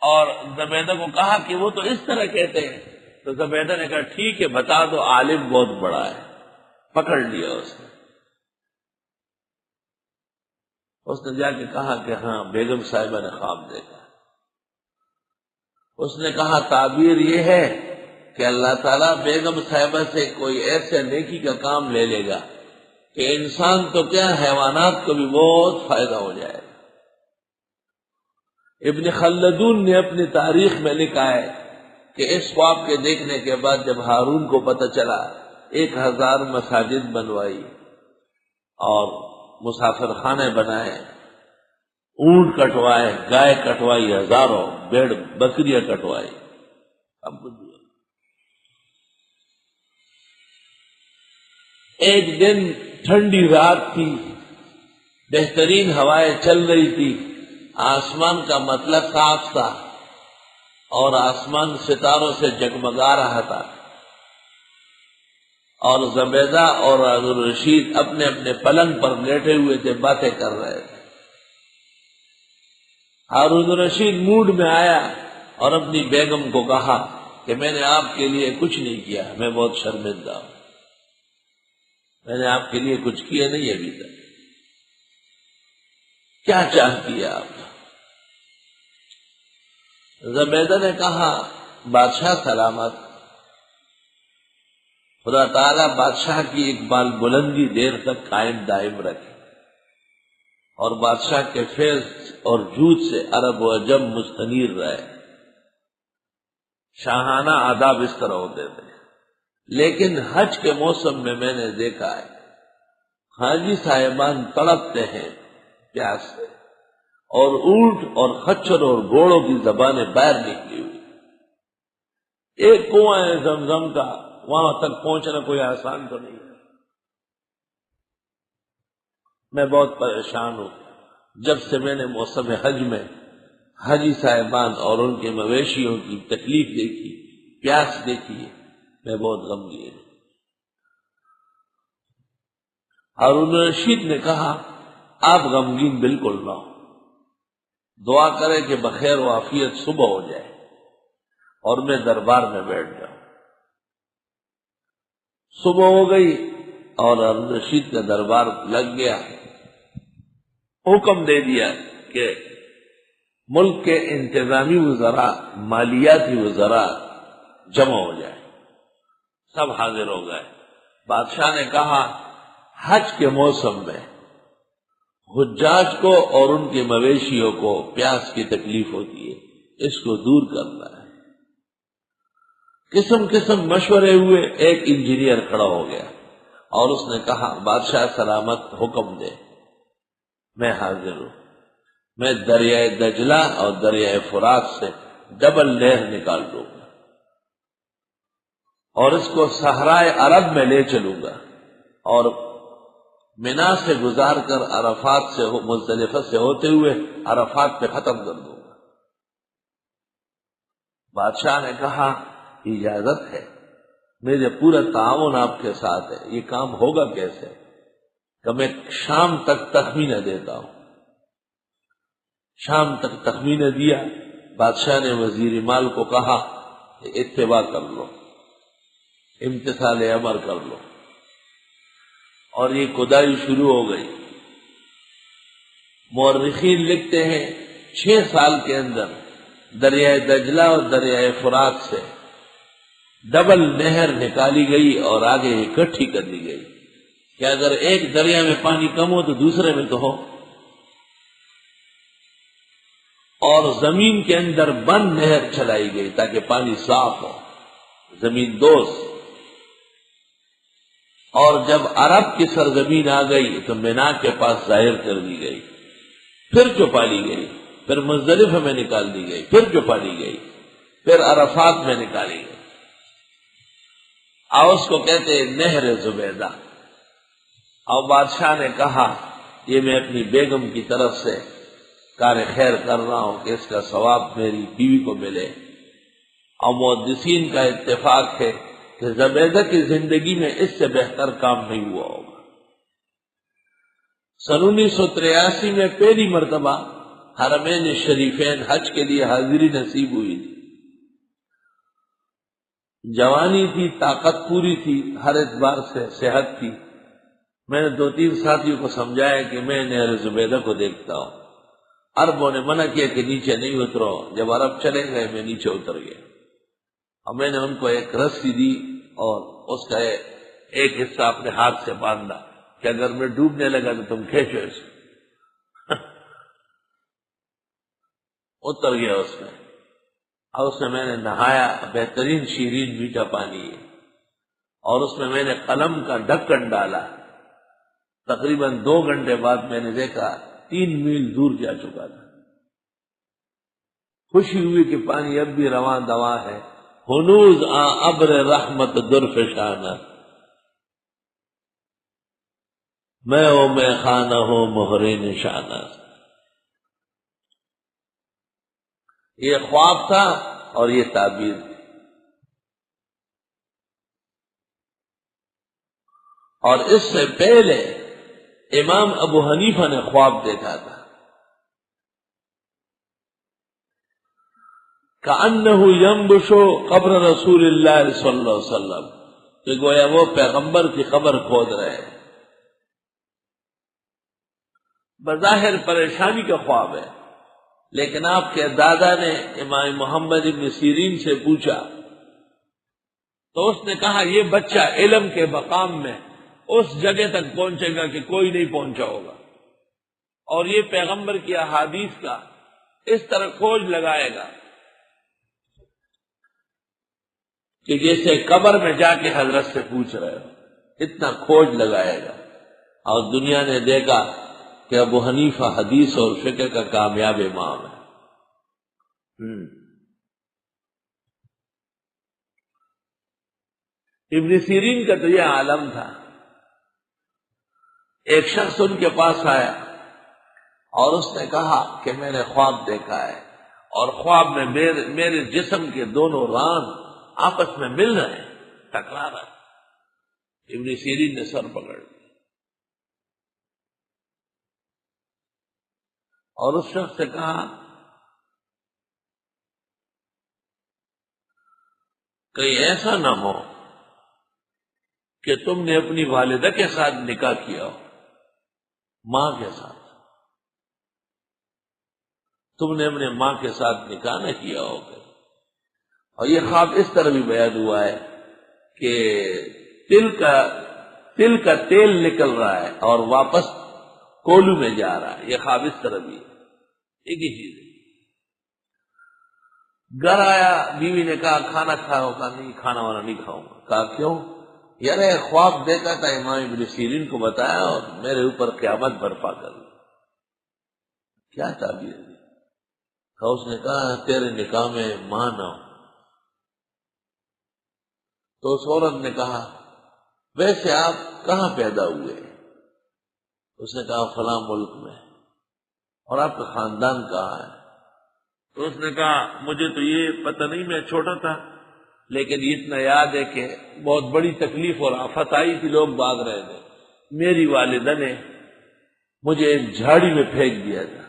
اور زبیدہ کو کہا کہ وہ تو اس طرح کہتے ہیں، تو زبیدہ نے کہا ٹھیک ہے بتا دو، عالم بہت بڑا ہے۔ پکڑ لیا اس نے جا کے کہا کہ ہاں بیگم صاحبہ نے خواب دیکھا۔ اس نے کہا تعبیر یہ ہے کہ اللہ تعالیٰ بیگم صاحبہ سے کوئی ایسے نیکی کا کام لے لے گا کہ انسان تو کیا حیوانات کو بھی بہت فائدہ ہو جائے گا۔ ابن خلدون نے اپنی تاریخ میں لکھا ہے کہ اس خواب کے دیکھنے کے بعد جب ہارون کو پتہ چلا، 1000 مساجد بنوائی اور مسافر خانے بنائے، اونٹ کٹوائے، گائے کٹوائی، ہزاروں بھیڑ بکریاں کٹوائی۔ اب ایک دن ٹھنڈی رات تھی، بہترین ہوائیں چل رہی تھی، آسمان کا مطلب صاف تھا اور آسمان ستاروں سے جگمگا رہا تھا، اور زبیدہ اور ہارون رشید اپنے اپنے پلنگ پر لیٹے ہوئے تھے، باتیں کر رہے تھے۔ ہارون رشید موڈ میں آیا اور اپنی بیگم کو کہا کہ میں نے آپ کے لیے کچھ نہیں کیا، میں بہت شرمندہ ہوں، میں نے آپ کے لیے کچھ کیا نہیں ابھی تک، کیا چاہتی ہے آپ؟ زبیدہ نے کہا بادشاہ سلامت، خدا تعالیٰ بادشاہ کی ایک بال بلندی دیر تک قائم دائم رکھے، اور بادشاہ کے فیض اور جود سے عرب و عجم مستنیر رہے۔ شاہانہ آداب اس طرح ہوتے تھے۔ لیکن حج کے موسم میں نے دیکھا ہے حاجی صاحبان تڑپتے ہیں پیاس سے، اور اونٹ اور خچر اور گھوڑوں کی زبانیں باہر نکلی ہوئی۔ ایک کنواں ہے زمزم کا، وہاں تک پہنچنا کوئی آسان تو نہیں ہے۔ میں بہت پریشان ہوں، جب سے میں نے موسم حج میں حاجی صاحبان اور ان کے مویشیوں کی تکلیف دیکھی، پیاس دیکھی، میں بہت غمگین ہوں۔ ہارون رشید نے کہا آپ غمگین بالکل نہ ہو، دعا کریں کہ بخیر و عافیت صبح ہو جائے اور میں دربار میں بیٹھ جاؤں۔ صبح ہو گئی اور ہارون رشید کا دربار لگ گیا، حکم دے دیا کہ ملک کے انتظامی وزراء، مالیاتی وزراء جمع ہو جائے، سب حاضر ہو گئے۔ بادشاہ نے کہا حج کے موسم میں حجاج کو اور ان کے مویشیوں کو پیاس کی تکلیف ہوتی ہے، اس کو دور کرنا ہے۔ قسم قسم مشورے ہوئے، ایک انجینئر کھڑا ہو گیا اور اس نے کہا بادشاہ سلامت حکم دے، میں حاضر ہوں، میں دریائے دجلہ اور دریائے فرات سے ڈبل نہر نکال دوں گا اور اس کو صحرائے عرب میں لے چلوں گا اور منا سے گزار کر عرفات سے مزدلفہ سے ہوتے ہوئے عرفات پہ ختم کر دوں گا۔ بادشاہ نے کہا اجازت ہے، میرے پورا تعاون آپ کے ساتھ ہے، یہ کام ہوگا کیسے؟ کہ میں شام تک تخمینہ دیتا ہوں۔ شام تک تخمینہ دیا، بادشاہ نے وزیر مال کو کہا کہ اتباع کر لو، امتثال امر کر لو، اور یہ کھدائی شروع ہو گئی۔ مورخین لکھتے ہیں 6 سال کے اندر دریائے دجلہ اور دریائے فرات سے ڈبل نہر نکالی گئی اور آگے اکٹھی کر دی گئی کہ اگر ایک دریا میں پانی کم ہو تو دوسرے میں تو ہو، اور زمین کے اندر بند نہر چلائی گئی تاکہ پانی صاف ہو، زمین دوست۔ اور جب عرب کی سرزمین آ گئی تو مینا کے پاس ظاہر کر دی گئی، پھر چھپا لی گئی، پھر مزدلفہ میں نکال دی گئی، پھر چھپا لی گئی، پھر عرفات میں نکالی گئی۔ اور اس کو کہتے ہیں نہر زبیدہ۔ اور بادشاہ نے کہا یہ میں اپنی بیگم کی طرف سے کار خیر کر رہا ہوں کہ اس کا ثواب میری بیوی کو ملے، اور محدثین کا اتفاق ہے کہ زبیدہ کی زندگی میں اس سے بہتر کام نہیں ہوا ہوگا۔ سن 1983 میں پہلی مرتبہ حرمین شریفین حج کے لیے حاضری نصیب ہوئی تھی۔ جوانی تھی، طاقت پوری تھی، ہر اعتبار سے صحت تھی۔ میں نے 2-3 ساتھیوں کو سمجھایا کہ میں نہر زبیدہ کو دیکھتا ہوں۔ عربوں نے منع کیا کہ نیچے نہیں اترو۔ جب عرب چلے گئے میں نیچے اتر گیا، اور میں نے ان کو ایک رسی دی اور اس کا ایک حصہ اپنے ہاتھ سے باندھا کہ اگر میں ڈوبنے لگا تو تم کھینچو اسے۔ اتر گیا اس میں، اور اس میں نے نہایا، بہترین شیرین میٹھا پانی ہے، اور اس میں میں نے قلم کا ڈھکن ڈالا۔ تقریباً 2 گھنٹے بعد میں نے دیکھا 3 میل دور جا چکا تھا۔ خوشی ہوئی کہ پانی اب بھی رواں دواں ہے۔ ہنوز ابر رحمت درفشانہ، میں او میں خانہ ہو مہر نشانہ۔ یہ خواب تھا اور یہ تعبیر تھی۔ اور اس سے پہلے امام ابو حنیفہ نے خواب دیکھا تھا کأنہ ینبش قبر رسول اللہ صلی اللہ علیہ وسلم، کہ گویا وہ پیغمبر کی قبر کھود رہے ہیں۔ بظاہر پریشانی کا خواب ہے، لیکن آپ کے دادا نے امام محمد ابن سیرین سے پوچھا تو اس نے کہا یہ بچہ علم کے مقام میں اس جگہ تک پہنچے گا کہ کوئی نہیں پہنچا ہوگا، اور یہ پیغمبر کی احادیث کا اس طرح کھوج لگائے گا کہ جیسے قبر میں جا کے حضرت سے پوچھ رہے ہو، اتنا کھوج لگائے گا۔ اور دنیا نے دیکھا کہ ابو حنیفہ حدیث اور فقہ کا کامیاب امام ہے۔ ابن سیرین کا تو یہ عالم تھا۔ ایک شخص ان کے پاس آیا اور اس نے کہا کہ میں نے خواب دیکھا ہے، اور خواب میں میرے جسم کے دونوں ران آپس میں مل رہے ہیں، ٹکرا رہے ہیں۔ ابن سیرین نے سر پکڑ لیا اور اس شخص سے کہا کہیں ایسا نہ ہو کہ تم نے اپنی والدہ کے ساتھ نکاح کیا ہو، ماں کے ساتھ، تم نے اپنے ماں کے ساتھ نکاح نہ کیا ہوگا۔ اور یہ خواب اس طرح بھی بیان ہوا ہے کہ تل کا تیل نکل رہا ہے اور واپس کولو میں جا رہا ہے، یہ خواب اس طرح بھی ہے، ایک ہی چیز ہے۔ گھر آیا، بیوی نے کہا کھانا کھاؤ؟ کہا نہیں، کھانا وانا نہیں کھاؤں گا۔ کہا کیوں؟ یار خواب دیکھا تھا، امام ابن سیرین کو بتایا اور میرے اوپر قیامت برپا کر دی۔ کیا تعبیر دی؟ اس نے کہا تیرے نکاح میں ماں نہ ہو۔ تو اس عورت نے کہا ویسے آپ کہاں پیدا ہوئے؟ اس نے کہا فلاں ملک میں۔ اور آپ کا خاندان کہاں ہے؟ تو اس نے کہا مجھے تو یہ پتہ نہیں، میں چھوٹا تھا، لیکن اتنا یاد ہے کہ بہت بڑی تکلیف اور آفت آئی تھی، لوگ بھاگ رہے تھے، میری والدہ نے مجھے ایک جھاڑی میں پھینک دیا تھا۔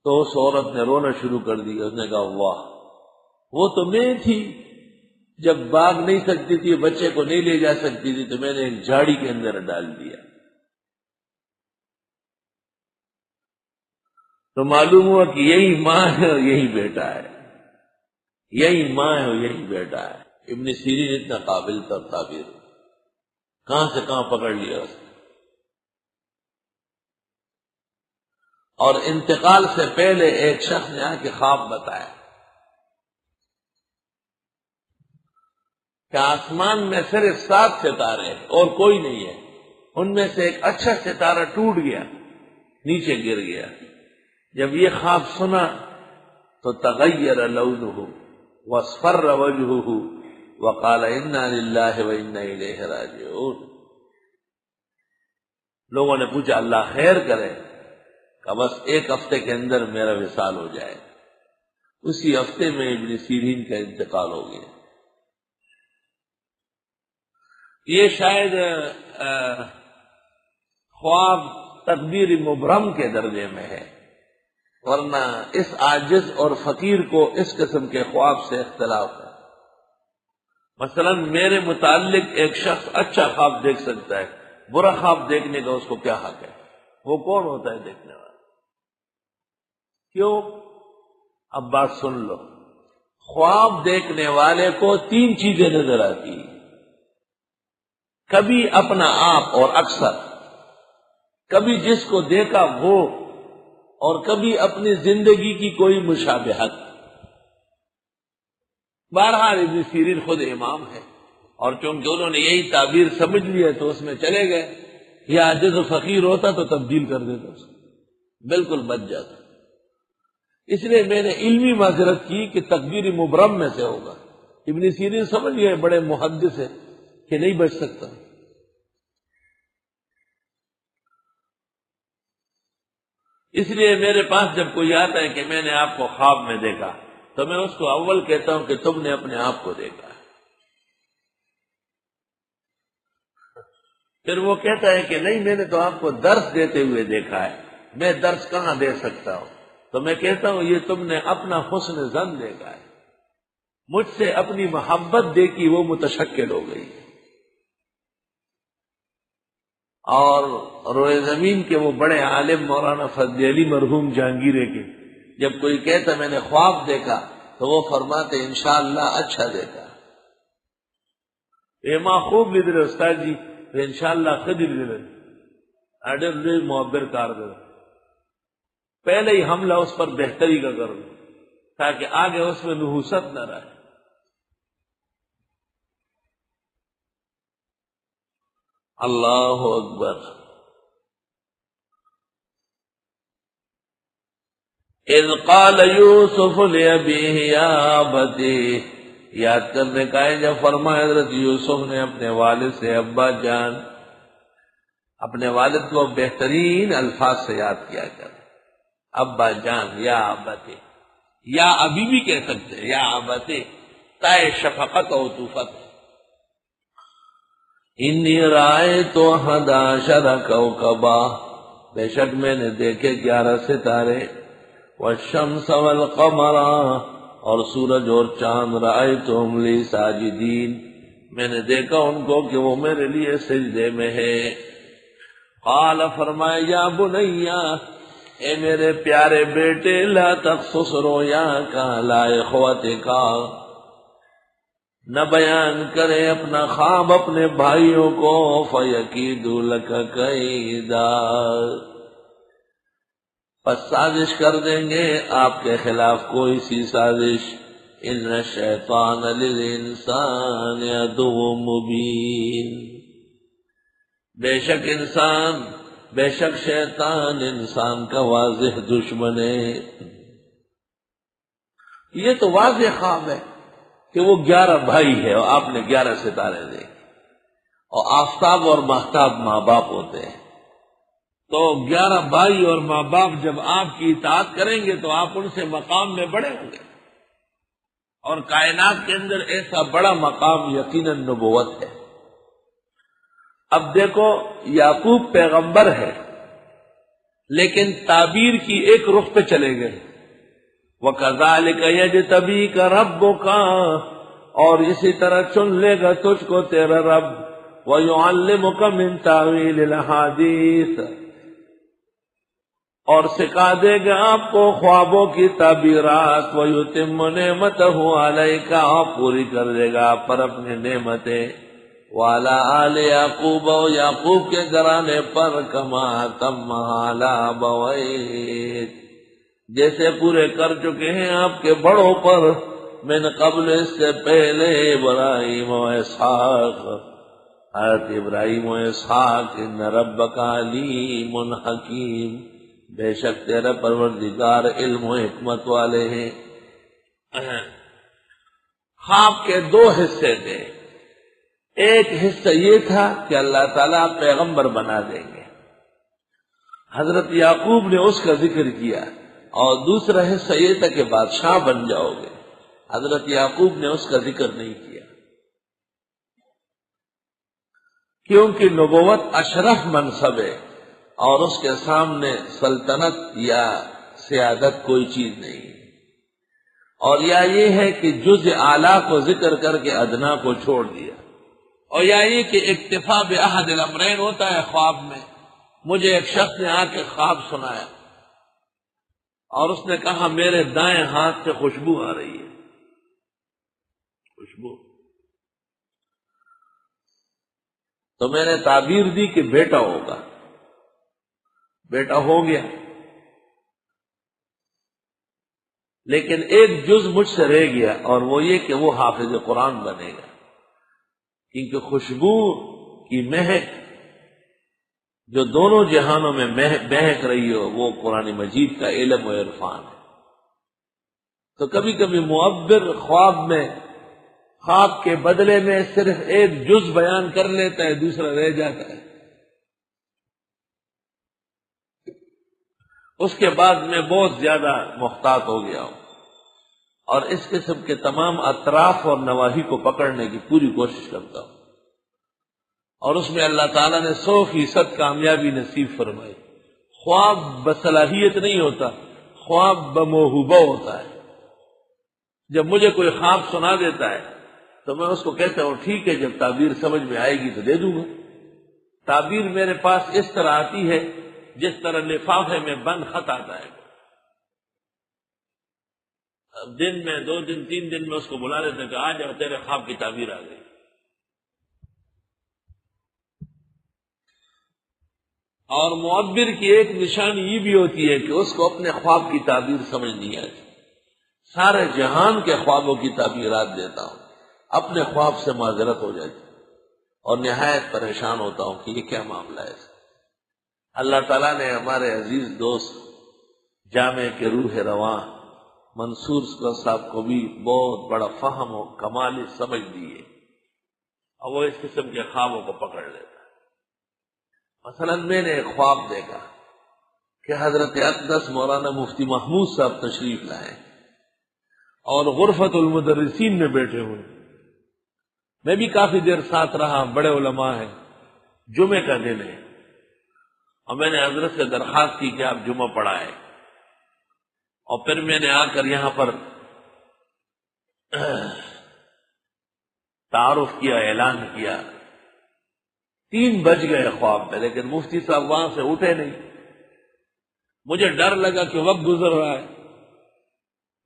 تو اس عورت نے رونا شروع کر دیا۔ اس نے کہا واہ، وہ تو میں تھی، جب بھاگ نہیں سکتی تھی، بچے کو نہیں لے جا سکتی تھی، تو میں نے ایک جھاڑی کے اندر ڈال دیا۔ تو معلوم ہوا کہ یہی ماں ہے اور یہی بیٹا ہے، یہی ماں ہے اور یہی بیٹا ہے۔ ابن سیرین اتنا قابل تر تعبیر، کہاں سے کہاں پکڑ لیا اس نے۔ اور انتقال سے پہلے ایک شخص نے آ کے خواب بتایا کہ آسمان میں صرف 7 ستارے ہیں اور کوئی نہیں ہے، ان میں سے ایک اچھا ستارہ ٹوٹ گیا، نیچے گر گیا۔ جب یہ خواب سنا تو تغیر لونہ واصفر وجہہ وقال انا للہ وانا الیہ راجعون۔ لوگوں نے پوچھا اللہ خیر کرے، کہ بس ایک ہفتے کے اندر میرا وصال ہو جائے۔ اسی ہفتے میں ابن سیرین کا انتقال ہو گیا۔ یہ شاید خواب تقدیر مبرم کے درجے میں ہے، ورنہ اس عاجز اور فقیر کو اس قسم کے خواب سے اختلاف ہے۔ مثلا میرے متعلق ایک شخص اچھا خواب دیکھ سکتا ہے، برا خواب دیکھنے کا اس کو کیا حق ہے؟ وہ کون ہوتا ہے دیکھنے والا؟ کیوں؟ اب بات سن لو، خواب دیکھنے والے کو 3 چیزیں نظر آتی ہیں، کبھی اپنا آپ اور اکثر، کبھی جس کو دیکھا وہ، اور کبھی اپنی زندگی کی کوئی مشابہت۔ بہرحال ابن سیرین خود امام ہے، اور چونکہ انہوں نے یہی تعبیر سمجھ لی ہے تو اس میں چلے گئے۔ یہ عاجز و فقیر ہوتا تو تبدیل کر دیتا، اس کو بالکل بچ جاتا۔ اس لیے میں نے علمی معذرت کی کہ تقدیر مبرم میں سے ہوگا۔ ابن سیرین سمجھ گئے، بڑے محدث ہے، کہ نہیں بچ سکتا۔ اس لیے میرے پاس جب کوئی آتا ہے کہ میں نے آپ کو خواب میں دیکھا، تو میں اس کو اول کہتا ہوں کہ تم نے اپنے آپ کو دیکھا ہے۔ پھر وہ کہتا ہے کہ نہیں، میں نے تو آپ کو درس دیتے ہوئے دیکھا ہے، میں درس کہاں دے سکتا ہوں؟ تو میں کہتا ہوں یہ تم نے اپنا حسن ظن دیکھا ہے، مجھ سے اپنی محبت دیکھی، وہ متشکل ہو گئی۔ اور روئے زمین کے وہ بڑے عالم مولانا فضل علی مرحوم جہانگیرے کے جب کوئی کہتا میں نے خواب دیکھا تو وہ فرماتے انشاءاللہ اچھا دیکھا۔ اے ماں خوب لیدر استاد جی، انشاءاللہ خدر لیدر اڈر لی معبر کار دے، پہلے ہی حملہ اس پر بہتری کا کر دو تاکہ آگے اس میں نحوست نہ رہے۔ اللہ اکبر۔ اذ قال یوسف لأبیہ یا ابتی، یاد کرنے کا ہے جب فرمایا حضرت یوسف نے اپنے والد سے ابا جان، اپنے والد کو بہترین الفاظ سے یاد کیا کر، ابا جان، یا ابتی، یا ابھی بھی کہہ سکتے ہیں، یا ابتی تائے شفقت و عطوفت۔ انی رأیت احد عشر کوکبا، بے شک میں نے دیکھے 11 ستارے، والشمس والقمر، اور سورج اور چاند، رأیتہم لی ساجدین، میں نے دیکھا ان کو کہ وہ میرے لیے سجدے میں ہے۔ قال فرمایا یا بنیا، اے میرے پیارے بیٹے، لا تقصص رؤیاک علی اخوتک، نہ بیان کرے اپنا خواب اپنے بھائیوں کو، فیکیدوا لک کیدا، پس سازش کر دیں گے آپ کے خلاف کوئی سی سازش۔ ان الشیطان للانسان عدو مبین، بے شک شیطان انسان کا واضح دشمن ہے۔ یہ تو واضح خواب ہے کہ وہ 11 بھائی ہے اور آپ نے 11 ستارے دیکھے، اور آفتاب اور ماہتاب ماں باپ ہوتے ہیں، تو 11 بھائی اور ماں باپ جب آپ کی اطاعت کریں گے تو آپ ان سے مقام میں بڑے ہوں گے، اور کائنات کے اندر ایسا بڑا مقام یقیناً نبوت ہے۔ اب دیکھو، یعقوب پیغمبر ہے لیکن تعبیر کی ایک رخ پہ چلے گئے، وَكَذَلِكَ يَجْتَبِيكَ رَبُّكَ، اور اسی طرح چن لے گا تجھ کو تیرا رب، وَيُعَلِّمُكَ مِن تَأْوِيلِ الْأَحَادِيثِ، اور سکھا دے گا آپ کو خوابوں کی تعبیرات، وَيُتِمُّ نِعْمَتَهُ عَلَيْكَ، اور پوری کر دے گا آپ پر اپنی نعمتیں، وَعَلَىٰ آلِ یعقوب، اور یعقوب کے گھرانے پر، کما تمّھا عَلَىٰ أَبَوَيْكَ، جیسے پورے کر چکے ہیں آپ کے بڑوں پر، من قبل، اس سے پہلے، ابراہیم و اسحاق، حضرت ابراہیم و اسحاق، ان ربک علیم حکیم، بے شک تیرا پروردگار علم و حکمت والے ہیں۔ خواب کے 2 حصے تھے، ایک حصہ یہ تھا کہ اللہ تعالیٰ پیغمبر بنا دیں گے، حضرت یعقوب نے اس کا ذکر کیا، اور دوسرا حصہ یہ تھا کہ بادشاہ بن جاؤ گے، حضرت یعقوب نے اس کا ذکر نہیں کیا، کیونکہ نبوت اشرف منصب ہے اور اس کے سامنے سلطنت یا سیادت کوئی چیز نہیں ہے، اور یا یہ ہے کہ جز اعلیٰ کو ذکر کر کے ادنا کو چھوڑ دیا، اور یا یہ کہ اکتفا بأحد الامرین ہوتا ہے خواب میں۔ مجھے ایک شخص نے آ کے خواب سنایا اور اس نے کہا میرے دائیں ہاتھ سے خوشبو آ رہی ہے، خوشبو، تو میں نے تعبیر دی کہ بیٹا ہوگا، بیٹا ہو گیا، لیکن ایک جز مجھ سے رہ گیا، اور وہ یہ کہ وہ حافظ قرآن بنے گا، کیونکہ خوشبو کی مہک جو دونوں جہانوں میں مہک رہی ہو وہ قرآن مجید کا علم و عرفان ہے۔ تو کبھی کبھی معبر خواب میں خواب کے بدلے میں صرف ایک جز بیان کر لیتا ہے، دوسرا رہ جاتا ہے، اس کے بعد میں بہت زیادہ محتاط ہو گیا ہوں، اور اس قسم کے تمام اطراف اور نواحی کو پکڑنے کی پوری کوشش کرتا ہوں، اور اس میں اللہ تعالیٰ نے 100% کامیابی نصیب فرمائی۔ خواب بصلاحیت نہیں ہوتا، خواب بموہوبہ ہوتا ہے۔ جب مجھے کوئی خواب سنا دیتا ہے تو میں اس کو کہتا ہوں ٹھیک ہے، جب تعبیر سمجھ میں آئے گی تو دے دوں گا۔ تعبیر میرے پاس اس طرح آتی ہے جس طرح لفافے میں بند خط آتا ہے، دن میں 2 دن 3 دن میں اس کو بلا لیتے ہیں کہ آج تیرے خواب کی تعبیر آ گئی۔ اور معبر کی ایک نشانی یہ بھی ہوتی ہے کہ اس کو اپنے خواب کی تعبیر سمجھ نہیں آتی۔ سارے جہان کے خوابوں کی تعبیرات دیتا ہوں، اپنے خواب سے معذرت ہو جاتی اور نہایت پریشان ہوتا ہوں کہ یہ کیا معاملہ ہے۔ اللہ تعالیٰ نے ہمارے عزیز دوست جامع کے روح رواں منصور صاحب کو بھی بہت بڑا فہم و کمالی سمجھ دی ہے، اور وہ اس قسم کے خوابوں کو پکڑ لیتا ہے۔ مثلا میں نے ایک خواب دیکھا کہ حضرت اقدس مولانا مفتی محمود صاحب تشریف لائے اور غرفت المدرسین میں بیٹھے ہوئے، میں بھی کافی دیر ساتھ رہا، بڑے علماء ہیں، جمعے کا دن ہے، اور میں نے حضرت سے درخواست کی کہ آپ جمعہ پڑھائیں، اور پھر میں نے آ کر یہاں پر تعارف کیا، اعلان کیا، 3 بج گئے خواب میں، لیکن مفتی صاحب وہاں سے اٹھے نہیں۔ مجھے ڈر لگا کہ وقت گزر رہا ہے،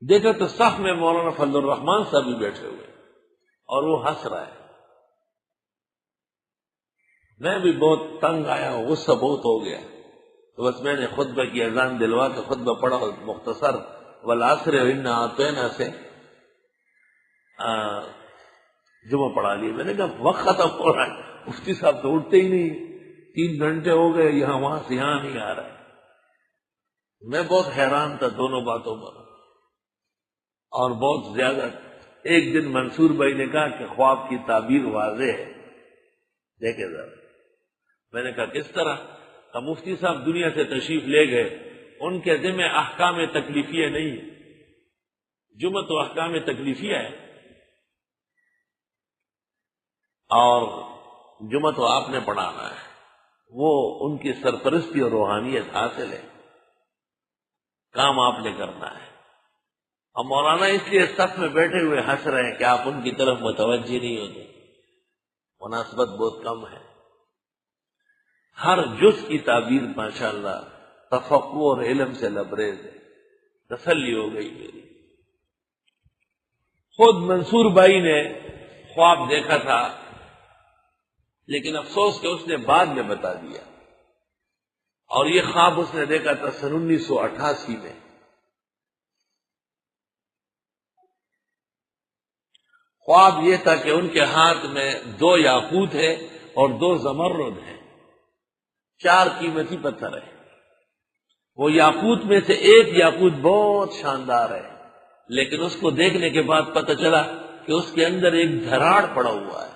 دیکھا تو صف میں مولانا فضل الرحمان صاحب بھی بیٹھے ہوئے اور وہ ہنس رہا ہے۔ میں بھی بہت تنگ آیا ہوں، غصہ بہت ہو گیا، تو بس میں نے خطبہ کی اذان دلوا کے خطبہ پڑھا، مختصر والعصر انا اعطینا سے جمعہ پڑھا لیا۔ میں نے کہا وقت ختم ہو رہا ہے، مفتی صاحب تو اٹھتے ہی نہیں، 3 گھنٹے ہو گئے، یہاں وہاں سے یہاں نہیں آ رہا ہے۔ میں بہت حیران تھا دونوں باتوں پر، اور بہت زیادہ۔ ایک دن منصور بھائی نے کہا کہ خواب کی تعبیر واضح ہے، دیکھے ذرا۔ میں نے کہا کس طرح؟ کہ مفتی صاحب دنیا سے تشریف لے گئے، ان کے ذمہ احکام تکلیفیہ نہیں ہے، جمعہ تو احکام تکلیفیہ ہے، اور جمعہ تو آپ نے پڑھانا ہے، وہ ان کی سرپرستی اور روحانیت حاصل ہے، کام آپ نے کرنا ہے۔ اور مولانا اس لیے صف میں بیٹھے ہوئے ہنس رہے ہیں کہ آپ ان کی طرف متوجہ نہیں ہوتے، مناسبت بہت کم ہے۔ ہر جز کی تعبیر ماشاءاللہ تفقع اور علم سے لبریز ہے، تسلی ہو گئی میری۔ خود منصور بھائی نے خواب دیکھا تھا، لیکن افسوس کہ اس نے بعد میں بتا دیا، اور یہ خواب اس نے دیکھا تھا سن 1988 میں۔ خواب یہ تھا کہ ان کے ہاتھ میں 2 یاقوت ہے اور 2 زمرد ہیں، 4 قیمتی پتھر ہیں۔ وہ یاقوت میں سے ایک یاقوت بہت شاندار ہے، لیکن اس کو دیکھنے کے بعد پتہ چلا کہ اس کے اندر ایک دھراڑ پڑا ہوا ہے،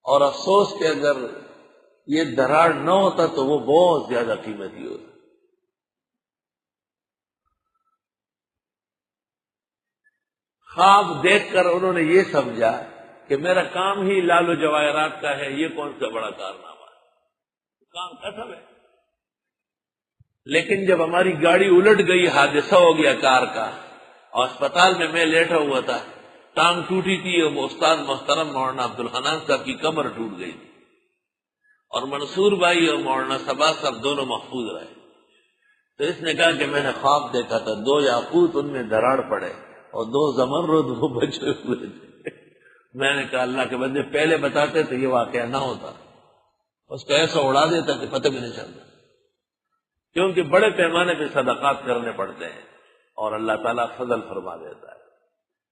اور افسوس کہ اگر یہ دھراڑ نہ ہوتا تو وہ بہت زیادہ قیمتی ہوتا۔ خواب دیکھ کر انہوں نے یہ سمجھا کہ میرا کام ہی لال و جواہرات کا ہے، یہ کون سا بڑا کارنامہ ہے، کام ختم ہے۔ لیکن جب ہماری گاڑی الٹ گئی، حادثہ ہو گیا کار کا، اور اسپتال میں میں لیٹا ہوا تھا، ٹانگ ٹوٹی تھی، اور استاد محترم مولانا عبدالحنان صاحب کی کمر ٹوٹ گئی تھی، اور منصور بھائی اور مولانا صبا صاحب دونوں محفوظ رہے۔ تو اس نے کہا کہ میں نے خواب دیکھا تھا 2 یاقوت، ان میں دراڑ پڑے، اور 2 زمرد وہ بچے ہوئے تھے۔ میں نے کہا اللہ کے بندے پہلے بتاتے تو یہ واقعہ نہ ہوتا، اس کو ایسا اڑا دیتا کہ پتہ بھی نہیں چلتا، کیونکہ بڑے پیمانے پہ صدقات کرنے پڑتے ہیں اور اللہ تعالیٰ فضل فرما دیتا ہے۔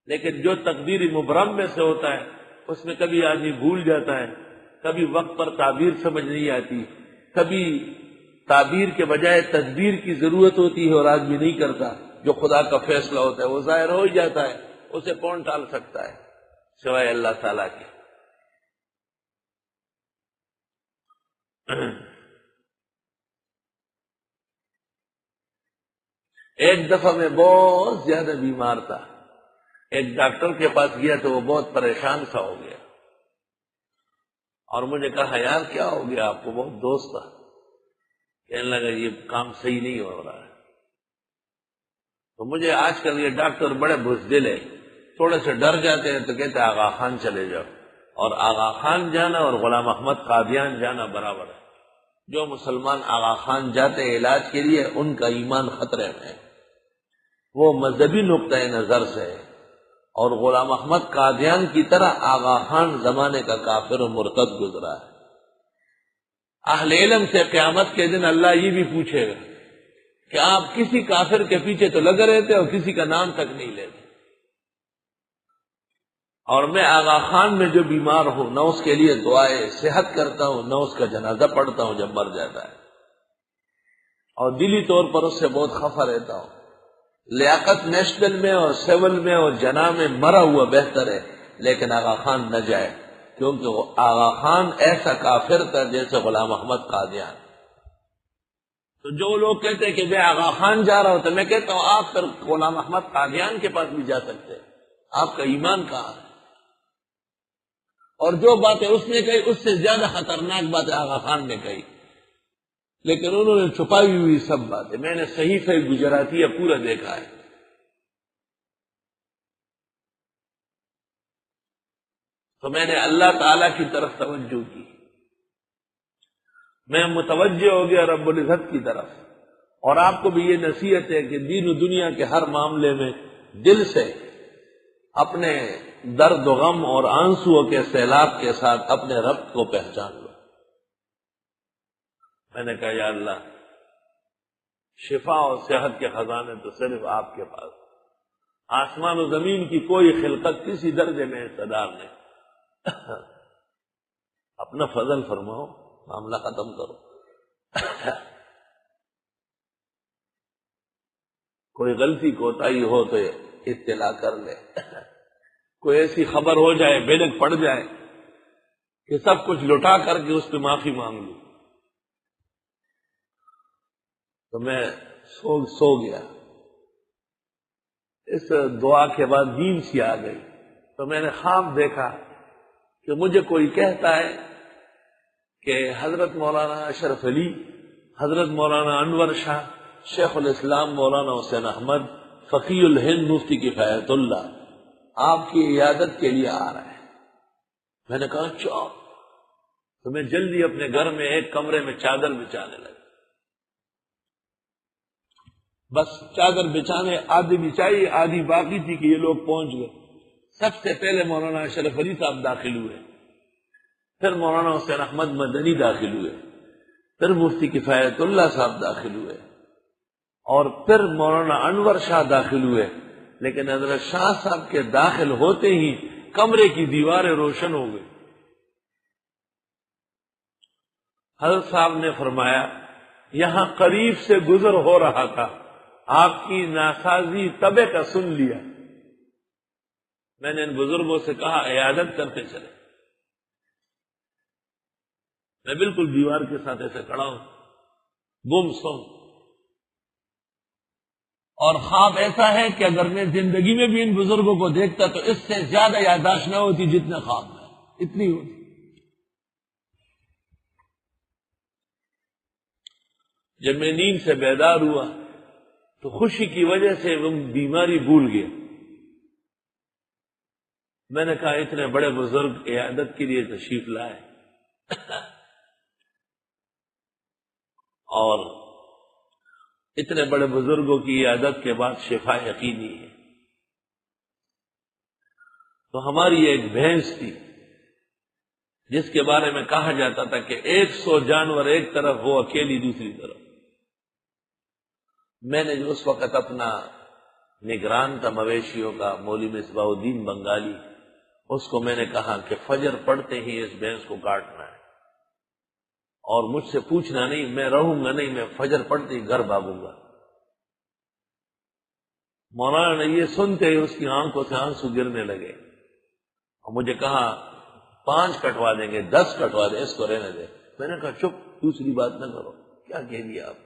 لیکن جو تقدیر مبرم میں سے ہوتا ہے اس میں کبھی آدمی بھول جاتا ہے، کبھی وقت پر تعبیر سمجھ نہیں آتی، کبھی تعبیر کے بجائے تدبیر کی ضرورت ہوتی ہے اور آدمی نہیں کرتا۔ جو خدا کا فیصلہ ہوتا ہے وہ ظاہر ہو ہی جاتا ہے، اسے کون ٹال سکتا ہے سوائے اللہ تعالیٰ کے۔ ایک دفعہ میں بہت زیادہ بیمار تھا، ایک ڈاکٹر کے پاس گیا تو وہ بہت پریشان سا ہو گیا، اور مجھے کہا یار کیا ہو گیا آپ کو؟ بہت دوست تھا، کہنے لگا یہ کام صحیح نہیں ہو رہا ہے۔ تو مجھے آج کل یہ ڈاکٹر بڑے بزدل ہیں، تھوڑے سے ڈر جاتے ہیں تو کہتے ہیں آغا خان چلے جاؤ، اور آغا خان جانا اور غلام احمد قادیان جانا برابر ہے۔ جو مسلمان آغا خان جاتے ہیں علاج کے لیے ان کا ایمان خطرے میں ہے، وہ مذہبی نقطۂ نظر سے ہے، اور غلام احمد قادیان کی طرح آغا خان زمانے کا کافر و مرتد گزرا ہے۔ اہل علم سے قیامت کے دن اللہ یہ بھی پوچھے گا کہ آپ کسی کافر کے پیچھے تو لگے رہتے اور کسی کا نام تک نہیں لیتے، اور میں آغا خان میں جو بیمار ہوں نہ اس کے لیے دعائے صحت کرتا ہوں نہ اس کا جنازہ پڑھتا ہوں جب مر جاتا ہے، اور دلی طور پر اس سے بہت خفا رہتا ہوں۔ لیاقت نیشنل میں اور سول میں اور جناح میں مرا ہوا بہتر ہے، لیکن آغا خان نہ جائے، کیونکہ آغا خان ایسا کافر تھا جیسے غلام احمد قادیان۔ تو جو لوگ کہتے ہیں کہ میں آغا خان جا رہا ہوں، تو میں کہتا ہوں آپ پھر غلام احمد قادیان کے پاس بھی جا سکتے ہیں، آپ کا ایمان کہاں ہے؟ اور جو باتیں اس نے کہی اس سے زیادہ خطرناک باتیں آغا خان نے کہی، لیکن انہوں نے چھپائی ہوئی سب باتیں۔ میں نے صحیفہ گجراتیہ پورا دیکھا ہے۔ تو میں نے اللہ تعالی کی طرف توجہ کی، میں متوجہ ہو گیا رب العزت کی طرف۔ اور آپ کو بھی یہ نصیحت ہے کہ دین و دنیا کے ہر معاملے میں دل سے اپنے درد و غم اور آنسوؤں کے سیلاب کے ساتھ اپنے رب کو پہچان لو۔ میں نے کہا یا اللہ، شفا اور صحت کے خزانے تو صرف آپ کے پاس، آسمان و زمین کی کوئی خلقت کسی درجے میں حصدار نہیں، اپنا فضل فرماؤ، معاملہ ختم کرو۔ کوئی غلطی کوتاہی ہو تو اطلاع کر لے، کوئی ایسی خبر ہو جائے، بینک پڑ جائے کہ سب کچھ لٹا کر کے اس پہ معافی مانگ لوں۔ تو میں سو گیا۔ اس دعا کے بعد نیند سی آ گئی، تو میں نے خواب دیکھا کہ مجھے کوئی کہتا ہے کہ حضرت مولانا اشرف علی، حضرت مولانا انور شاہ، شیخ الاسلام مولانا حسین احمد، فقی الہند مفتی کفایت اللہ آپ کی عیادت کے لیے آ رہا ہے۔ میں نے کہا اچھا۔ تو میں جلدی اپنے گھر میں ایک کمرے میں چادر بچانے لگا۔ بس چادر بچانے آدھی بچائی، آدھی باقی تھی کہ یہ لوگ پہنچ گئے۔ سب سے پہلے مولانا اشرف علی صاحب داخل ہوئے، پھر مولانا حسین احمد مدنی داخل ہوئے، پھر مفتی کفایت اللہ صاحب داخل ہوئے، اور پھر مولانا انور شاہ داخل ہوئے۔ لیکن حضرت شاہ صاحب کے داخل ہوتے ہی کمرے کی دیواریں روشن ہو گئی۔ حضرت صاحب نے فرمایا یہاں قریب سے گزر ہو رہا تھا، آپ کی ناسازی طبع کا سن لیا۔ میں نے ان بزرگوں سے کہا عیادت کرتے چلے۔ میں بالکل دیوار کے ساتھ ایسے کھڑا ہوں، گم سم، اور خواب ایسا ہے کہ اگر میں زندگی میں بھی ان بزرگوں کو دیکھتا تو اس سے زیادہ یادداشت نہ ہوتی جتنا خواب میں، اتنی ہوتی۔ جب میں نیند سے بیدار ہوا تو خوشی کی وجہ سے وہ بیماری بھول گیا۔ میں نے کہا اتنے بڑے بزرگ عیادت کے لیے تشریف لائے اور اتنے بڑے بزرگوں کی عیادت کے بعد شفا یقینی ہے۔ تو ہماری ایک بھینس تھی جس کے بارے میں کہا جاتا تھا کہ 100 جانور ایک طرف، وہ اکیلی دوسری طرف۔ میں نے جو اس وقت اپنا نگران تھا مویشیوں کا، مولوی مصباح الدین بنگالی، اس کو میں نے کہا کہ فجر پڑتے ہی اس بھینس کو کاٹنا ہے، اور مجھ سے پوچھنا نہیں، میں رہوں گا نہیں، میں فجر پڑتے ہی گھر بھاگوں گا۔ مولانا نے یہ سنتے ہی اس کی آنکھوں سے آنسو گرنے لگے، اور مجھے کہا 5 کٹوا دیں گے، 10 کٹوا دیں، اس کو رہنے دے۔ میں نے کہا چپ، دوسری بات نہ کرو، کیا کہہ دیا آپ؟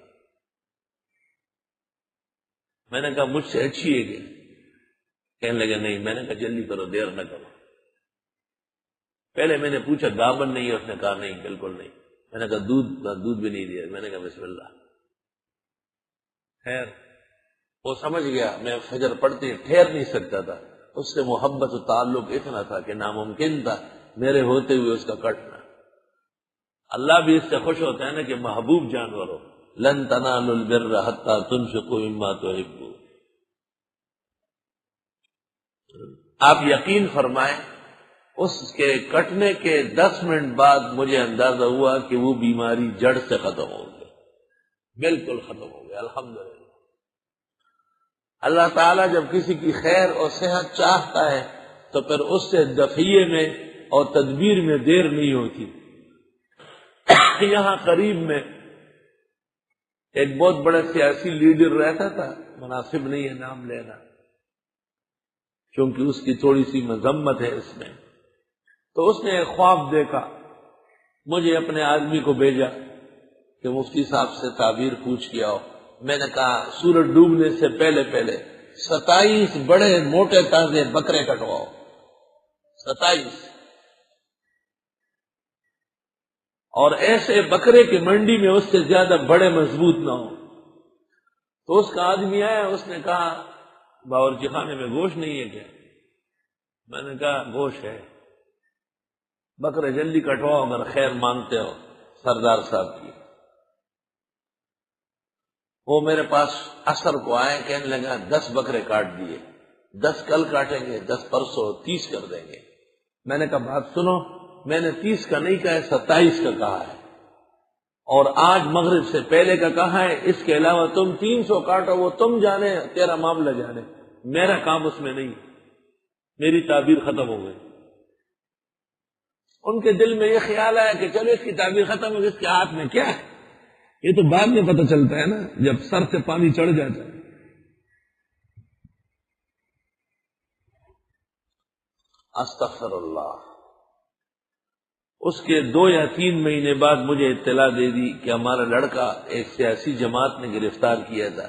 میں نے کہا مجھ سے اچھی ہے کہ؟ کہنے لگے نہیں۔ میں نے کہا جلدی کرو، دیر نہ کرو۔ پہلے میں نے پوچھا گابن نہیں ہے؟ اس نے کہا نہیں، بالکل نہیں۔ میں نے کہا دودھ بھی نہیں دیا؟ میں نے کہا بسم اللہ۔ خیر، وہ سمجھ گیا میں فجر پڑھتے ٹھہر نہیں سکتا تھا، اس سے محبت و تعلق اتنا تھا کہ ناممکن تھا میرے ہوتے ہوئے اس کا کٹنا۔ اللہ بھی اس سے خوش ہوتا ہے نا کہ محبوب جانور ہو۔ لن تنالوا البر حتى تنفقوا مما تحبون۔ آپ یقین فرمائیں اس کے کٹنے کے 10 منٹ بعد مجھے اندازہ ہوا کہ وہ بیماری جڑ سے ختم ہو گئی، بالکل ختم ہو گئی، الحمدللہ۔ اللہ تعالیٰ جب کسی کی خیر اور صحت چاہتا ہے تو پھر اس سے دفعیے میں اور تدبیر میں دیر نہیں ہوتی۔ یہاں قریب میں ایک بہت بڑا سیاسی لیڈر رہتا تھا، مناسب نہیں ہے نام لینا کیونکہ اس کی تھوڑی سی مذمت ہے اس میں۔ تو اس نے ایک خواب دیکھا، مجھے اپنے آدمی کو بھیجا کہ مفتی صاحب سے تعبیر پوچھ کے آؤ۔ میں نے کہا سورج ڈوبنے سے پہلے 27 بڑے موٹے تازے بکرے کٹواؤ، 27، اور ایسے بکرے کی منڈی میں اس سے زیادہ بڑے مضبوط نہ ہو۔ تو اس کا آدمی آیا، اس نے کہا باورچی خانے میں گوشت نہیں ہے کیا؟ میں نے کہا گوشت ہے۔ بکرے جلدی کٹواؤ اگر خیر مانگتے ہو سردار صاحب کی۔ وہ میرے پاس عصر کو آئے، کہنے لگا 10 بکرے کاٹ دیے، 10 کل کاٹیں گے، 10 پرسوں، 30 کر دیں گے۔ میں نے کہا بات سنو، میں نے 30 کا نہیں کہا ہے، 27 کا کہا ہے، اور آج مغرب سے پہلے کا کہا ہے، اس کے علاوہ تم 300 کاٹو، وہ تم جانے، تیرا معاملہ جانے، میرا کام اس میں نہیں۔ میری تعبیر ختم ہو گئی۔ ان کے دل میں یہ خیال آیا کہ چلو اس کی تعبیر ختم ہو گئی، اس کے ہاتھ میں کیا ہے؟ یہ تو بعد میں پتہ چلتا ہے نا، جب سر سے پانی چڑھ جاتا ہے۔ استغفر اللہ۔ اس کے 2 یا 3 مہینے بعد مجھے اطلاع دے دی کہ ہمارا لڑکا ایک سیاسی جماعت نے گرفتار کیا تھا،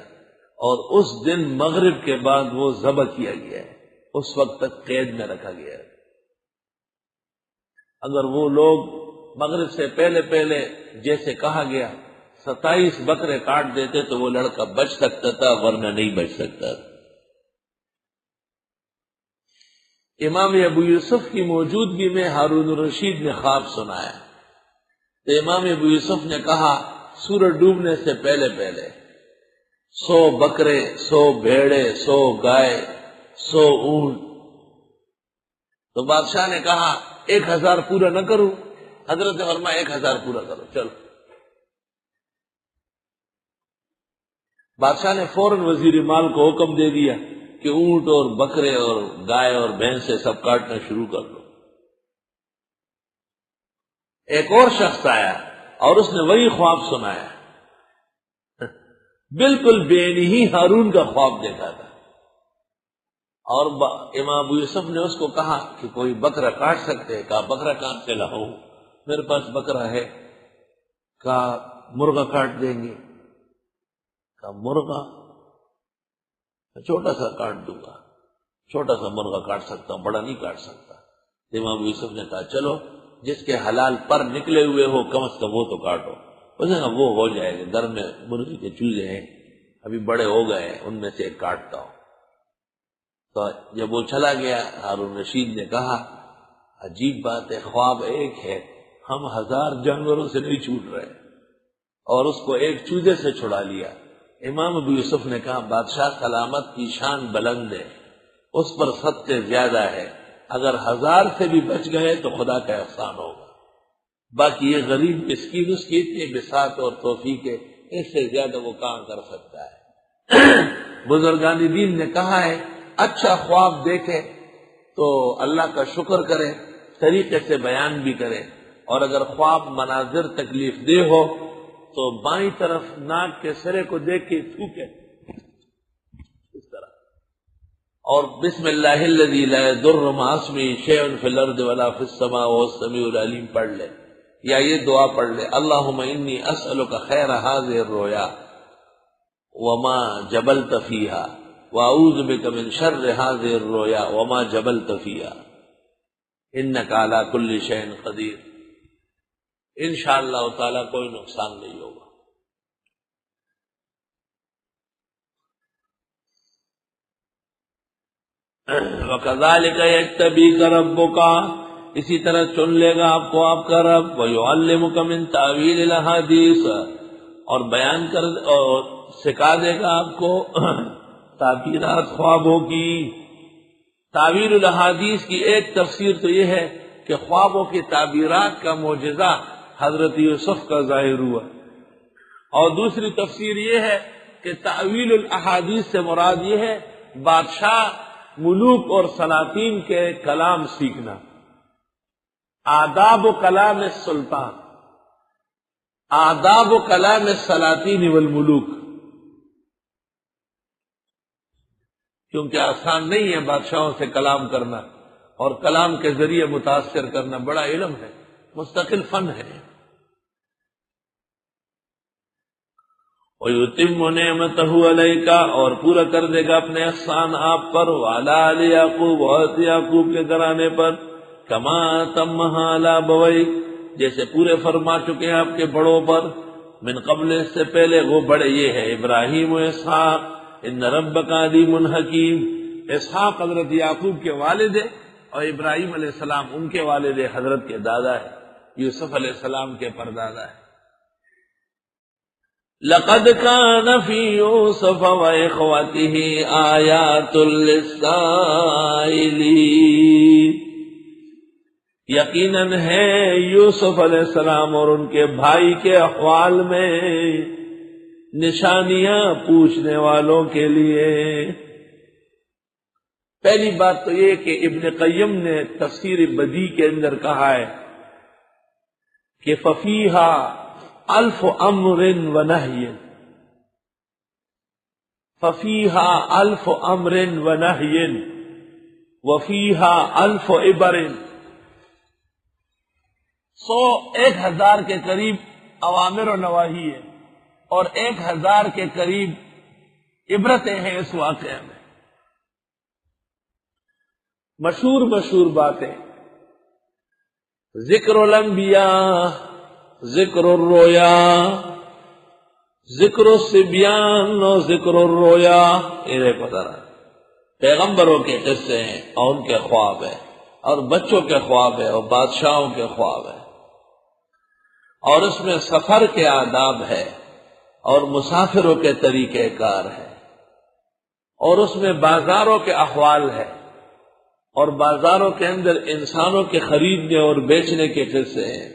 اور اس دن مغرب کے بعد وہ ذبح کیا گیا ہے، اس وقت تک قید میں رکھا گیا ہے۔ اگر وہ لوگ مغرب سے پہلے پہلے جیسے کہا گیا 27 بکرے کاٹ دیتے تو وہ لڑکا بچ سکتا تھا، ورنہ نہیں بچ سکتا۔ امام ابو یوسف کی موجودگی میں ہارون الرشید نے خواب سنایا، تو امام ابو یوسف نے کہا سورج ڈوبنے سے پہلے پہلے 100 بکرے، 100 بھیڑے، 100 گائے، 100 اونٹ۔ تو بادشاہ نے کہا 1000 پورا نہ کروں؟ حضرت نے فرمایا 1000 پورا کرو، چلو۔ بادشاہ نے فوراً وزیر مال کو حکم دے دیا کہ اونٹ اور بکرے اور گائے اور بھینسیں سب کاٹنا شروع کر دو۔ ایک اور شخص آیا اور اس نے وہی خواب سنایا، بالکل بے ہی ہارون کا خواب دیکھا تھا، اور امام ابو یوسف نے اس کو کہا کہ کوئی بکرا کاٹ سکتے؟ کہا بکرا کہاں سے لاؤں، میرے پاس بکرا ہے۔ کہا مرغا کاٹ دیں گے؟ کہا مرغا چھوٹا سا کاٹ دوں گا، چھوٹا سا مرغا کاٹ سکتا ہوں، بڑا نہیں کاٹ سکتا۔ امام ابو یوسف نے کہا چلو جس کے حلال پر نکلے ہوئے ہو کم از کم وہ تو کاٹو۔ اس نے کہا وہ ہو جائے گا، گھر میں مرغی کے چوزے ہیں، ابھی بڑے ہو گئے ہیں، ان میں سے ایک کاٹتا ہوں۔ تو جب وہ چلا گیا، ہارون رشید نے کہا عجیب بات ہے، خواب ایک ہے، ہم 1000 جانوروں سے نہیں چھوٹ رہے، اور اس کو ایک چوزے سے چھڑا لیا۔ امام ابو یوسف نے کہا بادشاہ سلامت کی شان بلند ہے، اس پر صدقے زیادہ ہے، اگر 1000 سے بھی بچ گئے تو خدا کا احسان ہوگا، باقی یہ غریب مسکین اس کی اتنی بساط اور توفیق ہے، اس سے زیادہ وہ کہاں کر سکتا ہے۔ بزرگان دین نے کہا ہے اچھا خواب دیکھے تو اللہ کا شکر کرے، طریقے سے بیان بھی کرے، اور اگر خواب مناظر تکلیف دہ ہو تو بائیں طرف ناک کے سرے کو دیکھ کے تھوکے اس طرح، اور بسم اللہ الذی لا یضر مع اسمہ شیء فی الارض ولا فی السماء وهو السمیع العلیم پڑھ لے، یا یہ دعا پڑھ لے اللہم انی اسألک خیر هذه الرؤیا وما جبلت فیہا واعوذ بک من شر هذه الرؤیا وما جبلت فیہا انک علی کل شیء قدیر۔ انشاءاللہ تعالی کوئی نقصان نہیں ہوگا۔ وَكَذَلِكَ يَجْتَبِيكَ رَبُّكَ، اسی طرح چن لے گا آپ کو آپ کا رب، وَيُعَلِّمُكَ مِن تَأْوِيلِ الْأَحَادِيثِ، اور بیان کر اور سکھا دے گا آپ کو تعبیرات خوابوں کی۔ تعویل الاحادیث کی ایک تفسیر تو یہ ہے کہ خوابوں کی تعبیرات کا معجزہ حضرت یوسف کا ظاہر ہوا، اور دوسری تفسیر یہ ہے کہ تعویل الاحادیث سے مراد یہ ہے بادشاہ، ملوک اور سلاطین کے کلام سیکھنا، آداب و کلام السلطان، آداب و کلام السلاطین والملوک، کیونکہ آسان نہیں ہے بادشاہوں سے کلام کرنا، اور کلام کے ذریعے متاثر کرنا بڑا علم ہے، مستقل فن ہے۔ وَيُتِمُّ نِعْمَتَهُ عَلَيْكَ، اور پورا کر دے گا اپنے احسان آپ پر، وَعَلَىٰ آلِ یعقوب، اور یعقوب کے گھرانے پر، كَمَا تَمَّهَا عَلَىٰ أَبَوَيْكَ، جیسے پورے فرما چکے ہیں آپ کے بڑوں پر، من قبل، اس سے پہلے وہ بڑے یہ ہے ابراہیم و اسحاق، ان ربک علیم حکیم۔ اسحاق حضرت یعقوب کے والد ہیں، اور ابراہیم علیہ السلام ان کے والد حضرت کے دادا ہے، یوسف علیہ السلام کے پردادا ہے۔ لقد كان في يوسف واخوته آيات للسائلين، یقیناً ہے یوسف علیہ السلام اور ان کے بھائی کے احوال میں نشانیاں پوچھنے والوں کے لیے۔ پہلی بات تو یہ کہ ابن قیم نے تفسیر بدیع کے اندر کہا ہے کہ ففیہا الف امر و نہی، ففیہا الف امر و نہی وفیہا الف عبر، 1000 کے قریب اوامر و نواہی ہے اور 1000 کے قریب عبرتیں ہیں اس واقعے میں۔ مشہور باتیں، ذکر الانبیاء، ذکر الرویا، ذکر الصبیان اور ذکر الرویا، انہیں پتہ رہا پیغمبروں کے قصے ہیں اور ان کے خواب ہیں، اور بچوں کے خواب ہیں اور بادشاہوں کے خواب ہیں، اور اس میں سفر کے آداب ہے اور مسافروں کے طریقہ کار ہے، اور اس میں بازاروں کے احوال ہے اور بازاروں کے اندر انسانوں کے خریدنے اور بیچنے کے قصے ہیں،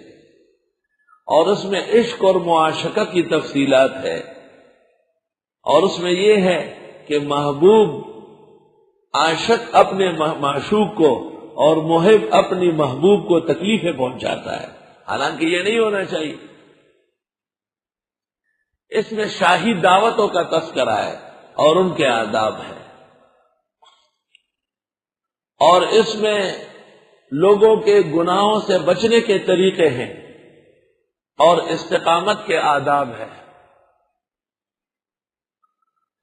اور اس میں عشق اور معاشقہ کی تفصیلات ہے، اور اس میں یہ ہے کہ محبوب عاشق اپنے معشوق کو اور محب اپنی محبوب کو تکلیفیں پہنچاتا ہے، حالانکہ یہ نہیں ہونا چاہیے۔ اس میں شاہی دعوتوں کا تذکرہ ہے اور ان کے آداب ہیں، اور اس میں لوگوں کے گناہوں سے بچنے کے طریقے ہیں اور استقامت کے آداب ہیں،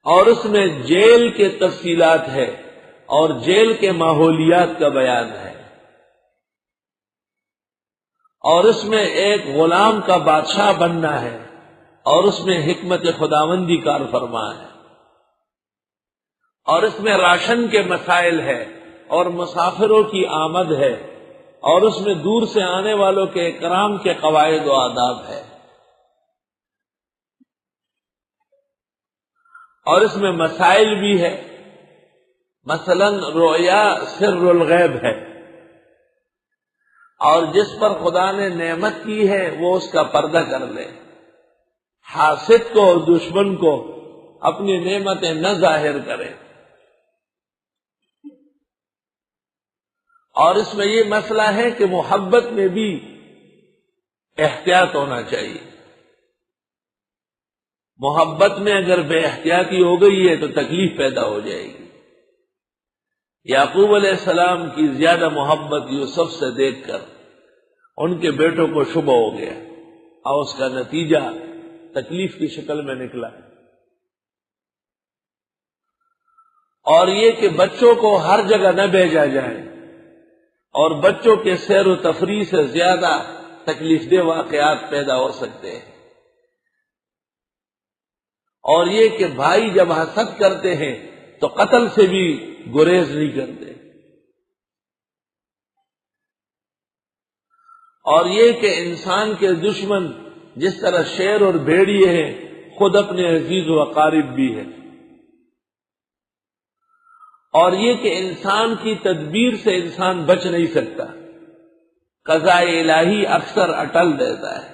اور اس میں جیل کے تفصیلات ہے اور جیل کے ماحولیات کا بیان ہے، اور اس میں ایک غلام کا بادشاہ بننا ہے اور اس میں حکمت خداوندی کار فرما ہے، اور اس میں راشن کے مسائل ہے اور مسافروں کی آمد ہے، اور اس میں دور سے آنے والوں کے اکرام کے قواعد و آداب ہے، اور اس میں مسائل بھی ہے، مثلا رؤیا سر الغیب ہے، اور جس پر خدا نے نعمت کی ہے وہ اس کا پردہ کر لے، حاسد کو اور دشمن کو اپنی نعمتیں نہ ظاہر کرے، اور اس میں یہ مسئلہ ہے کہ محبت میں بھی احتیاط ہونا چاہیے، محبت میں اگر بے احتیاطی ہو گئی ہے تو تکلیف پیدا ہو جائے گی۔ یعقوب علیہ السلام کی زیادہ محبت یوسف سے دیکھ کر ان کے بیٹوں کو شبہ ہو گیا اور اس کا نتیجہ تکلیف کی شکل میں نکلا ہے، اور یہ کہ بچوں کو ہر جگہ نہ بھیجا جائے، اور بچوں کے سیر و تفریح سے زیادہ تکلیف دہ واقعات پیدا ہو سکتے ہیں، اور یہ کہ بھائی جب حسد کرتے ہیں تو قتل سے بھی گریز نہیں کرتے، اور یہ کہ انسان کے دشمن جس طرح شیر اور بھیڑیے ہیں خود اپنے عزیز و اقارب بھی ہیں، اور یہ کہ انسان کی تدبیر سے انسان بچ نہیں سکتا، قضاء الہی اکثر اٹل دیتا ہے،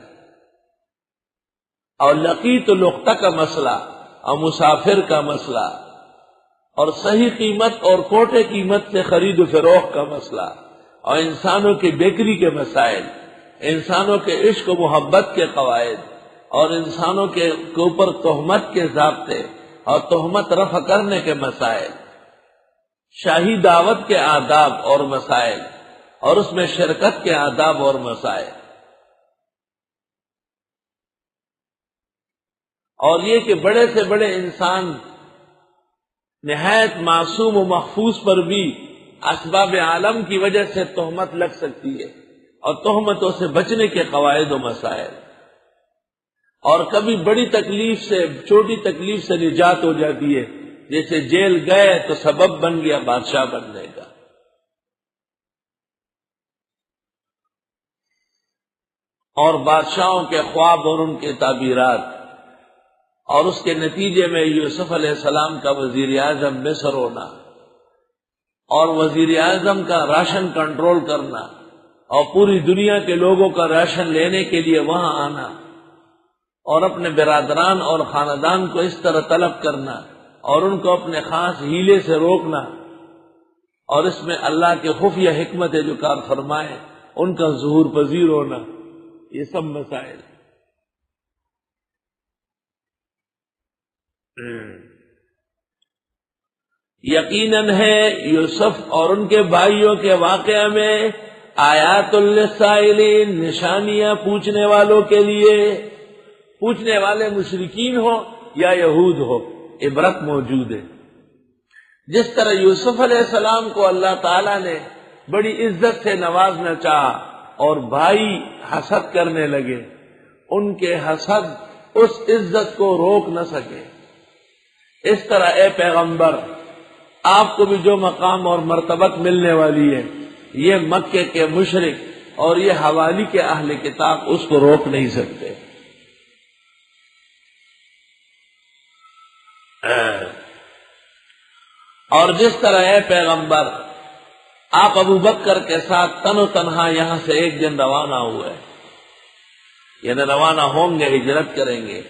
اور لقیت لقطہ کا مسئلہ اور مسافر کا مسئلہ اور صحیح قیمت اور کوٹے قیمت سے خرید و فروخت کا مسئلہ اور انسانوں کی بیکری کے مسائل، انسانوں کے عشق و محبت کے قواعد اور انسانوں کے اوپر تہمت کے ضابطے اور تہمت رفع کرنے کے مسائل، شاہی دعوت کے آداب اور مسائل، اور اس میں شرکت کے آداب اور مسائل، اور یہ کہ بڑے سے بڑے انسان نہایت معصوم و محفوظ پر بھی اسباب عالم کی وجہ سے تہمت لگ سکتی ہے، اور تہمتوں سے بچنے کے قواعد و مسائل، اور کبھی بڑی تکلیف سے چھوٹی تکلیف سے نجات ہو جاتی ہے، جیسے جیل گئے تو سبب بن گیا بادشاہ بننے کا، اور بادشاہوں کے خواب اور ان کے تعبیرات، اور اس کے نتیجے میں یوسف علیہ السلام کا وزیر اعظم مصر ہونا، اور وزیر اعظم کا راشن کنٹرول کرنا، اور پوری دنیا کے لوگوں کا راشن لینے کے لیے وہاں آنا، اور اپنے برادران اور خاندان کو اس طرح طلب کرنا اور ان کو اپنے خاص ہیلے سے روکنا، اور اس میں اللہ کے خفیہ حکمت جو کار فرمائے ان کا ظہور پذیر ہونا، یہ سب مسائل۔ یقیناً ہے یوسف اور ان کے بھائیوں کے واقعہ میں آیات للسائلین، نشانیاں پوچھنے والوں کے لیے، پوچھنے والے مشرکین ہو یا یہود ہو، عبرت موجود ہے۔ جس طرح یوسف علیہ السلام کو اللہ تعالیٰ نے بڑی عزت سے نوازنا چاہا اور بھائی حسد کرنے لگے، ان کے حسد اس عزت کو روک نہ سکے، اس طرح اے پیغمبر آپ کو بھی جو مقام اور مرتبت ملنے والی ہے، یہ مکے کے مشرک اور یہ حوالی کے اہل کتاب اس کو روک نہیں سکتے۔ اور جس طرح اے پیغمبر آپ ابو بکر کے ساتھ تن و تنہا یہاں سے ایک دن روانہ ہوئے، یعنی روانہ ہوں گے، ہجرت کریں گے،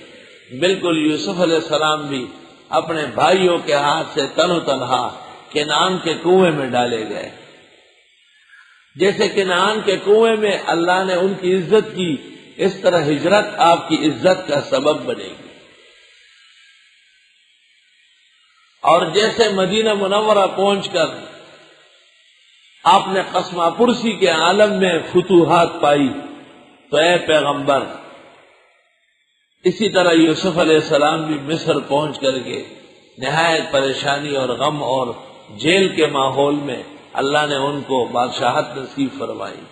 بالکل یوسف علیہ السلام بھی اپنے بھائیوں کے ہاتھ سے تن و تنہا کنعان کے کنویں میں ڈالے گئے۔ جیسے کنعان کے کنویں میں اللہ نے ان کی عزت کی، اس طرح ہجرت آپ کی عزت کا سبب بنے گی۔ اور جیسے مدینہ منورہ پہنچ کر آپ نے قسمہ پرسی کے عالم میں فتوحات پائی، تو اے پیغمبر اسی طرح یوسف علیہ السلام بھی مصر پہنچ کر کے نہایت پریشانی اور غم اور جیل کے ماحول میں اللہ نے ان کو بادشاہت نصیب فرمائی۔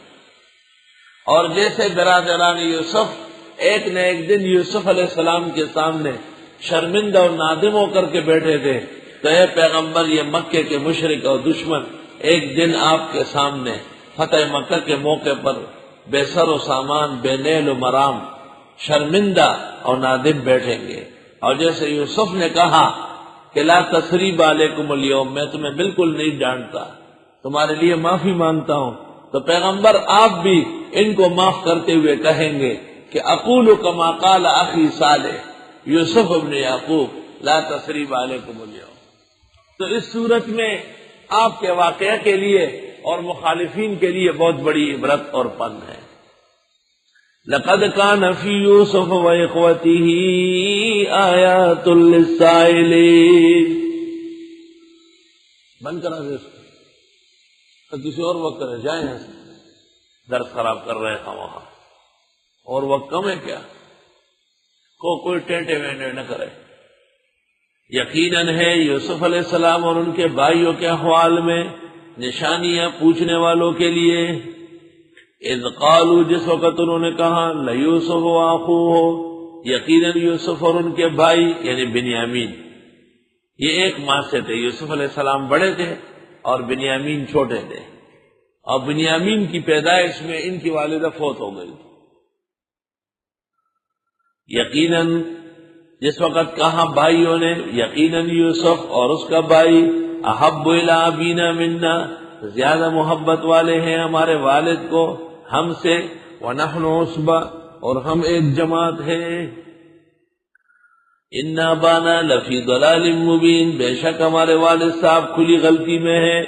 اور جیسے برادران یوسف ایک نہ ایک دن یوسف علیہ السلام کے سامنے شرمندہ اور نادم ہو کر کے بیٹھے تھے، تو اے پیغمبر یہ مکے کے مشرک اور دشمن ایک دن آپ کے سامنے فتح مکہ کے موقع پر بے سر و سامان، بے نیل و مرام، شرمندہ اور نادم بیٹھیں گے۔ اور جیسے یوسف نے کہا کہ لا تثریب علیکم اليوم، میں تمہیں بالکل نہیں ڈانٹتا، تمہارے لیے معافی مانگتا ہوں، تو پیغمبر آپ بھی ان کو معاف کرتے ہوئے کہیں گے کہ اقول کما قال اخی صالح یوسف ابن یعقوب لا تثریب علیکم اليوم۔ تو اس صورت میں آپ کے واقعہ کے لیے اور مخالفین کے لیے بہت بڑی عبرت اور پند ہے۔ لقد كان في يوسف وإخوته آيات للسائلين۔ بند کرا دے اس کو، تو کسی اور وقت رہ جائیں، درس خراب کر رہے ہیں وہاں، اور وقت کم ہے کیا؟ کوئی ٹینٹے وینٹے نہ کرے۔ یقیناً ہے یوسف علیہ السلام اور ان کے بھائیوں کے احوال میں نشانیاں پوچھنے والوں کے لیے۔ اذ قالوا، جس وقت انہوں نے کہا، لیوسف واخوہ، یقیناً یوسف اور ان کے بھائی یعنی بنیامین، یہ ایک ماں سے تھے، یوسف علیہ السلام بڑے تھے اور بنیامین چھوٹے تھے، اور بنیامین کی پیدائش میں ان کی والدہ فوت ہو گئی۔ یقیناً جس وقت کہا بھائیوں نے، یقیناً یوسف اور اس کا بھائی احب الی ابینا منا، زیادہ محبت والے ہیں ہمارے والد کو ہم سے، ونحن عصبہ، اور ہم ایک جماعت ہیں۔ ان ابانا لفی ضلال مبین، بے شک ہمارے والد صاحب کھلی غلطی میں ہیں۔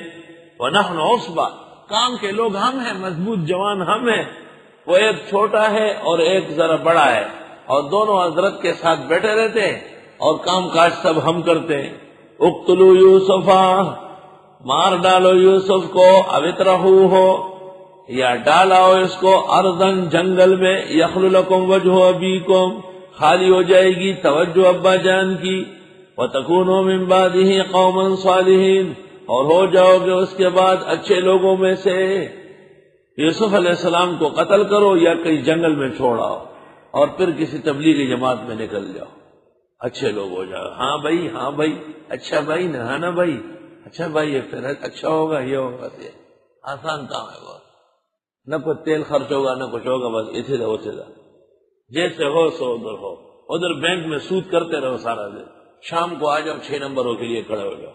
ونحن عصبہ، کام کے لوگ ہم ہیں، مضبوط جوان ہم ہیں، وہ ایک چھوٹا ہے اور ایک ذرا بڑا ہے، اور دونوں حضرت کے ساتھ بیٹھے رہتے ہیں اور کام کاج سب ہم کرتے ہیں۔ اقتلوا یوسفا، مار ڈالو یوسف کو، او اطرحوہ، یا ڈالاؤ اس کو، ارضن، جنگل میں، یخل لکم وجہ ابیکم، خالی ہو جائے گی توجہ ابا جان کی، وتکونوا من بعدہ قوما صالحین، اور ہو جاؤ گے اس کے بعد اچھے لوگوں میں سے۔ یوسف علیہ السلام کو قتل کرو یا کہیں جنگل میں چھوڑاؤ، اور پھر کسی تبلیغی جماعت میں نکل جاؤ، اچھے لوگ ہو جاؤ۔ ہاں بھائی، ہاں بھائی، اچھا بھائی، نہ نا بھائی، اچھا بھائی، پھر اچھا ہوگا، یہ ہوگا، یہ آسان کام ہے بہت۔ نہ کوئی تیل خرچ ہوگا نہ کچھ ہوگا، بس اتھے دا اتھے دا، جیسے ہو سو ادھر ہو، ادھر بینک میں سود کرتے رہو سارا دن، شام کو آ جاؤ 6 نمبروں کے لیے کھڑے ہو جاؤ،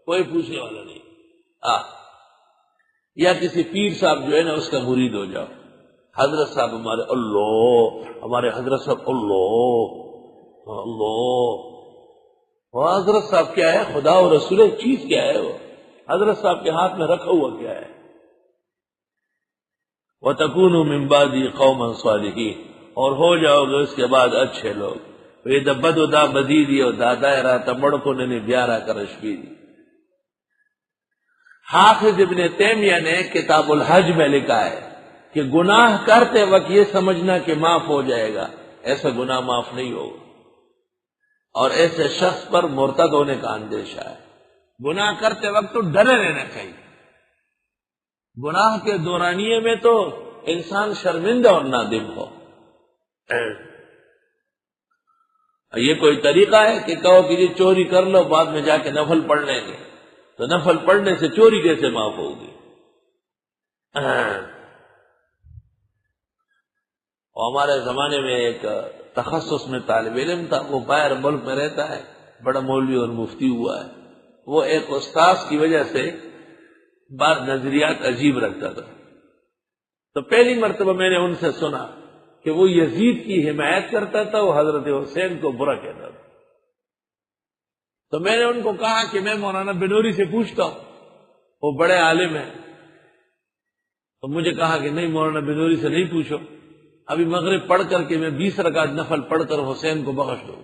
کوئی پوچھنے والا نہیں۔ یا کسی پیر صاحب جو ہے نا اس کا مرید ہو جاؤ، حضرت صاحب ہمارے اللہ، ہمارے حضرت صاحب اللہ اللہ، وہ حضرت صاحب کیا ہے؟ خدا اور رسول ایک چیز کیا ہے؟ وہ حضرت صاحب کے ہاتھ میں رکھا ہوا کیا ہے؟ وَتَكُونُوا مِن بَعْدِي قَوْمًا صَالِحِينَ، اور ہو جاؤ گے اس کے بعد اچھے لوگ۔ یہ دبدو دا بدیدی اور دادا رہتا مڑکو نے بیارہ کرش بھی دی۔ حافظ ابن تیمیہ نے کتاب الحج میں لکھا ہے کہ گناہ کرتے وقت یہ سمجھنا کہ معاف ہو جائے گا، ایسا گناہ معاف نہیں ہوگا، اور ایسے شخص پر مرتد ہونے کا اندیشہ ہے۔ گناہ کرتے وقت تو ڈرے رہنا چاہیے، گناہ کے دورانیے میں تو انسان شرمندہ اور نادم ہو۔ یہ کوئی طریقہ ہے کہ کہو کہ یہ چوری کر لو بعد میں جا کے نفل پڑھ لیں گے، تو نفل پڑھنے سے چوری کیسے معاف ہوگی؟ اور ہمارے زمانے میں ایک تخصص میں طالب علم تھا، وہ باہر ملک میں رہتا ہے، بڑا مولوی اور مفتی ہوا ہے۔ وہ ایک استاذ کی وجہ سے بار نظریات عجیب رکھتا تھا، تو پہلی مرتبہ میں نے ان سے سنا کہ وہ یزید کی حمایت کرتا تھا، وہ حضرت حسین کو برا کہتا تھا۔ تو میں نے ان کو کہا کہ میں مولانا بنوری سے پوچھتا ہوں، وہ بڑے عالم ہیں۔ تو مجھے کہا کہ نہیں، مولانا بنوری سے نہیں پوچھو، ابھی مغرب پڑھ کر کے میں 20 رکعت نفل پڑھ کر حسین کو بخش دوں۔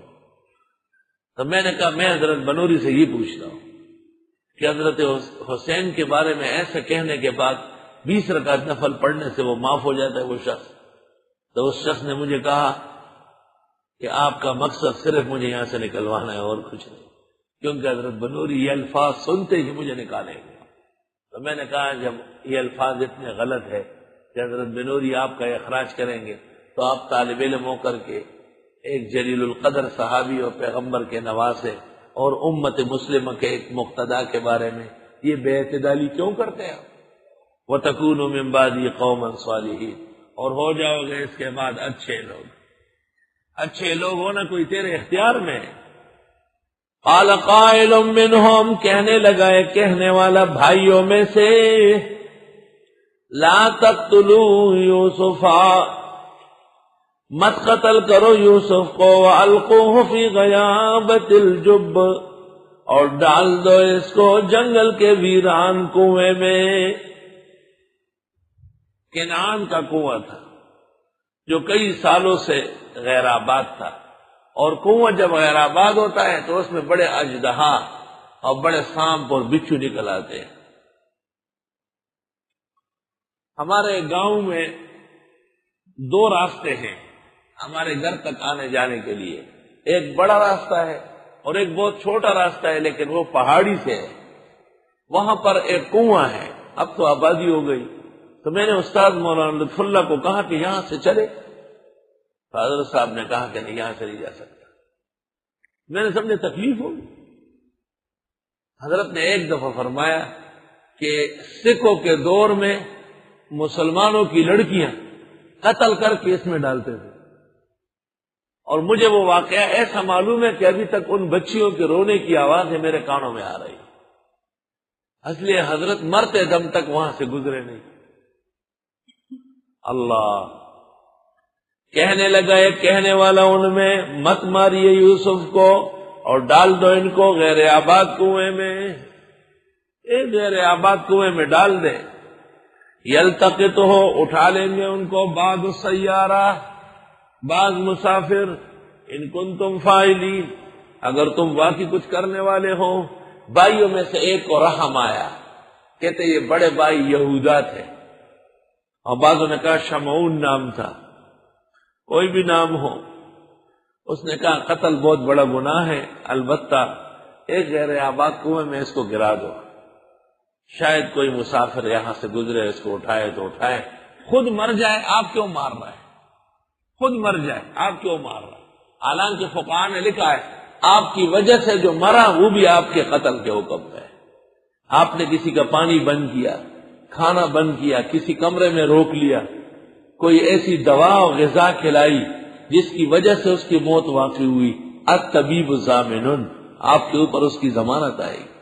تو میں نے کہا میں حضرت بنوری سے یہ پوچھتا ہوں کہ حضرت حسین کے بارے میں ایسے کہنے کے بعد 20 رکعت نفل پڑھنے سے وہ معاف ہو جاتا ہے وہ شخص؟ تو اس شخص نے مجھے کہا کہ آپ کا مقصد صرف مجھے یہاں سے نکلوانا ہے اور کچھ نہیں، کیونکہ حضرت بنوری یہ الفاظ سنتے ہی مجھے نکالیں گے۔ تو میں نے کہا جب یہ الفاظ اتنے غلط ہے کہ حضرت بنوری آپ کا اخراج کریں گے، تو آپ طالب علم ہو کر کے ایک جلیل القدر صحابی اور پیغمبر کے نواسے اور امت مسلمہ کے ایک مقتدا کے بارے میں یہ بے اعتدالی کیوں کرتے ہیں؟ وَتَكُونُوا مِن بَعْدِي قَوْمًا صَالِحِينَ، اور ہو جاؤ گے اس کے بعد اچھے لوگ۔ اچھے لوگ ہونا کوئی تیرے اختیار میں ہے۔ قَالَ قَائِلٌ مِّنْهُمْ، کہنے لگا ہے کہنے والا بھائیوں میں سے، لَا تَقْتُلُوا يُوسُفَ، مت قتل کرو یوسف کو، وَأَلْقُوهُ فِي غَيَابَتِ الْجُبِّ، اور ڈال دو اس کو جنگل کے ویران کنویں میں۔ کنعان کا کنواں تھا جو کئی سالوں سے غیر آباد تھا، اور کنواں جب غیر آباد ہوتا ہے تو اس میں بڑے اژدہا اور بڑے سانپ اور بچھو نکل آتے ہیں۔ ہمارے گاؤں میں 2 راستے ہیں ہمارے گھر تک آنے جانے کے لیے، ایک بڑا راستہ ہے اور ایک بہت چھوٹا راستہ ہے، لیکن وہ پہاڑی سے ہے۔ وہاں پر ایک کنواں ہے، اب تو آبادی ہو گئی۔ تو میں نے استاد مولانا لطف اللہ کو کہا کہ یہاں سے چلے، حضرت صاحب نے کہا کہ نہیں، یہاں سے نہیں جا سکتا۔ میں نے سمجھے تکلیف ہوگی۔ حضرت نے ایک دفعہ فرمایا کہ سکھوں کے دور میں مسلمانوں کی لڑکیاں قتل کر کے اس میں ڈالتے تھے، اور مجھے وہ واقعہ ایسا معلوم ہے کہ ابھی تک ان بچیوں کے رونے کی آوازیں میرے کانوں میں آ رہی، اس لیے حضرت مرتے دم تک وہاں سے گزرے نہیں۔ اللہ کہنے لگا ایک کہنے والا ان میں، مت ماریے یوسف کو اور ڈال دو ان کو غیر آباد کنویں میں، ایک غیر آباد کنویں میں ڈال دے۔ یلتقط ہو، اٹھا لیں گے ان کو، بعض السیارہ، بعض مسافر، ان کنتم فاعلین، اگر تم واقعی کچھ کرنے والے ہو۔ بھائیوں میں سے ایک کو رحم آیا، کہتے یہ بڑے بھائی یہودا تھے، اور بعضوں نے کہا شمعون نام تھا، کوئی بھی نام ہو۔ اس نے کہا قتل بہت بڑا گناہ ہے، البتہ ایک غیر آباد کنویں میں اس کو گرا دو، شاید کوئی مسافر یہاں سے گزرے، اس کو اٹھائے تو اٹھائے، خود مر جائے آپ کیوں مار رہے ہیں؟ خود مر جائے آپ کیوں مار رہے ہیں؟ حالانکہ فقہاء نے لکھا ہے آپ کی وجہ سے جو مرا وہ بھی آپ کے قتل کے حکم ہے۔ آپ نے کسی کا پانی بند کیا، کھانا بند کیا، کسی کمرے میں روک لیا، کوئی ایسی دوا و غذا کھلائی جس کی وجہ سے اس کی موت واقع ہوئی، الطبیب ضامن، آپ کے اوپر اس کی ضمانت آئے گی۔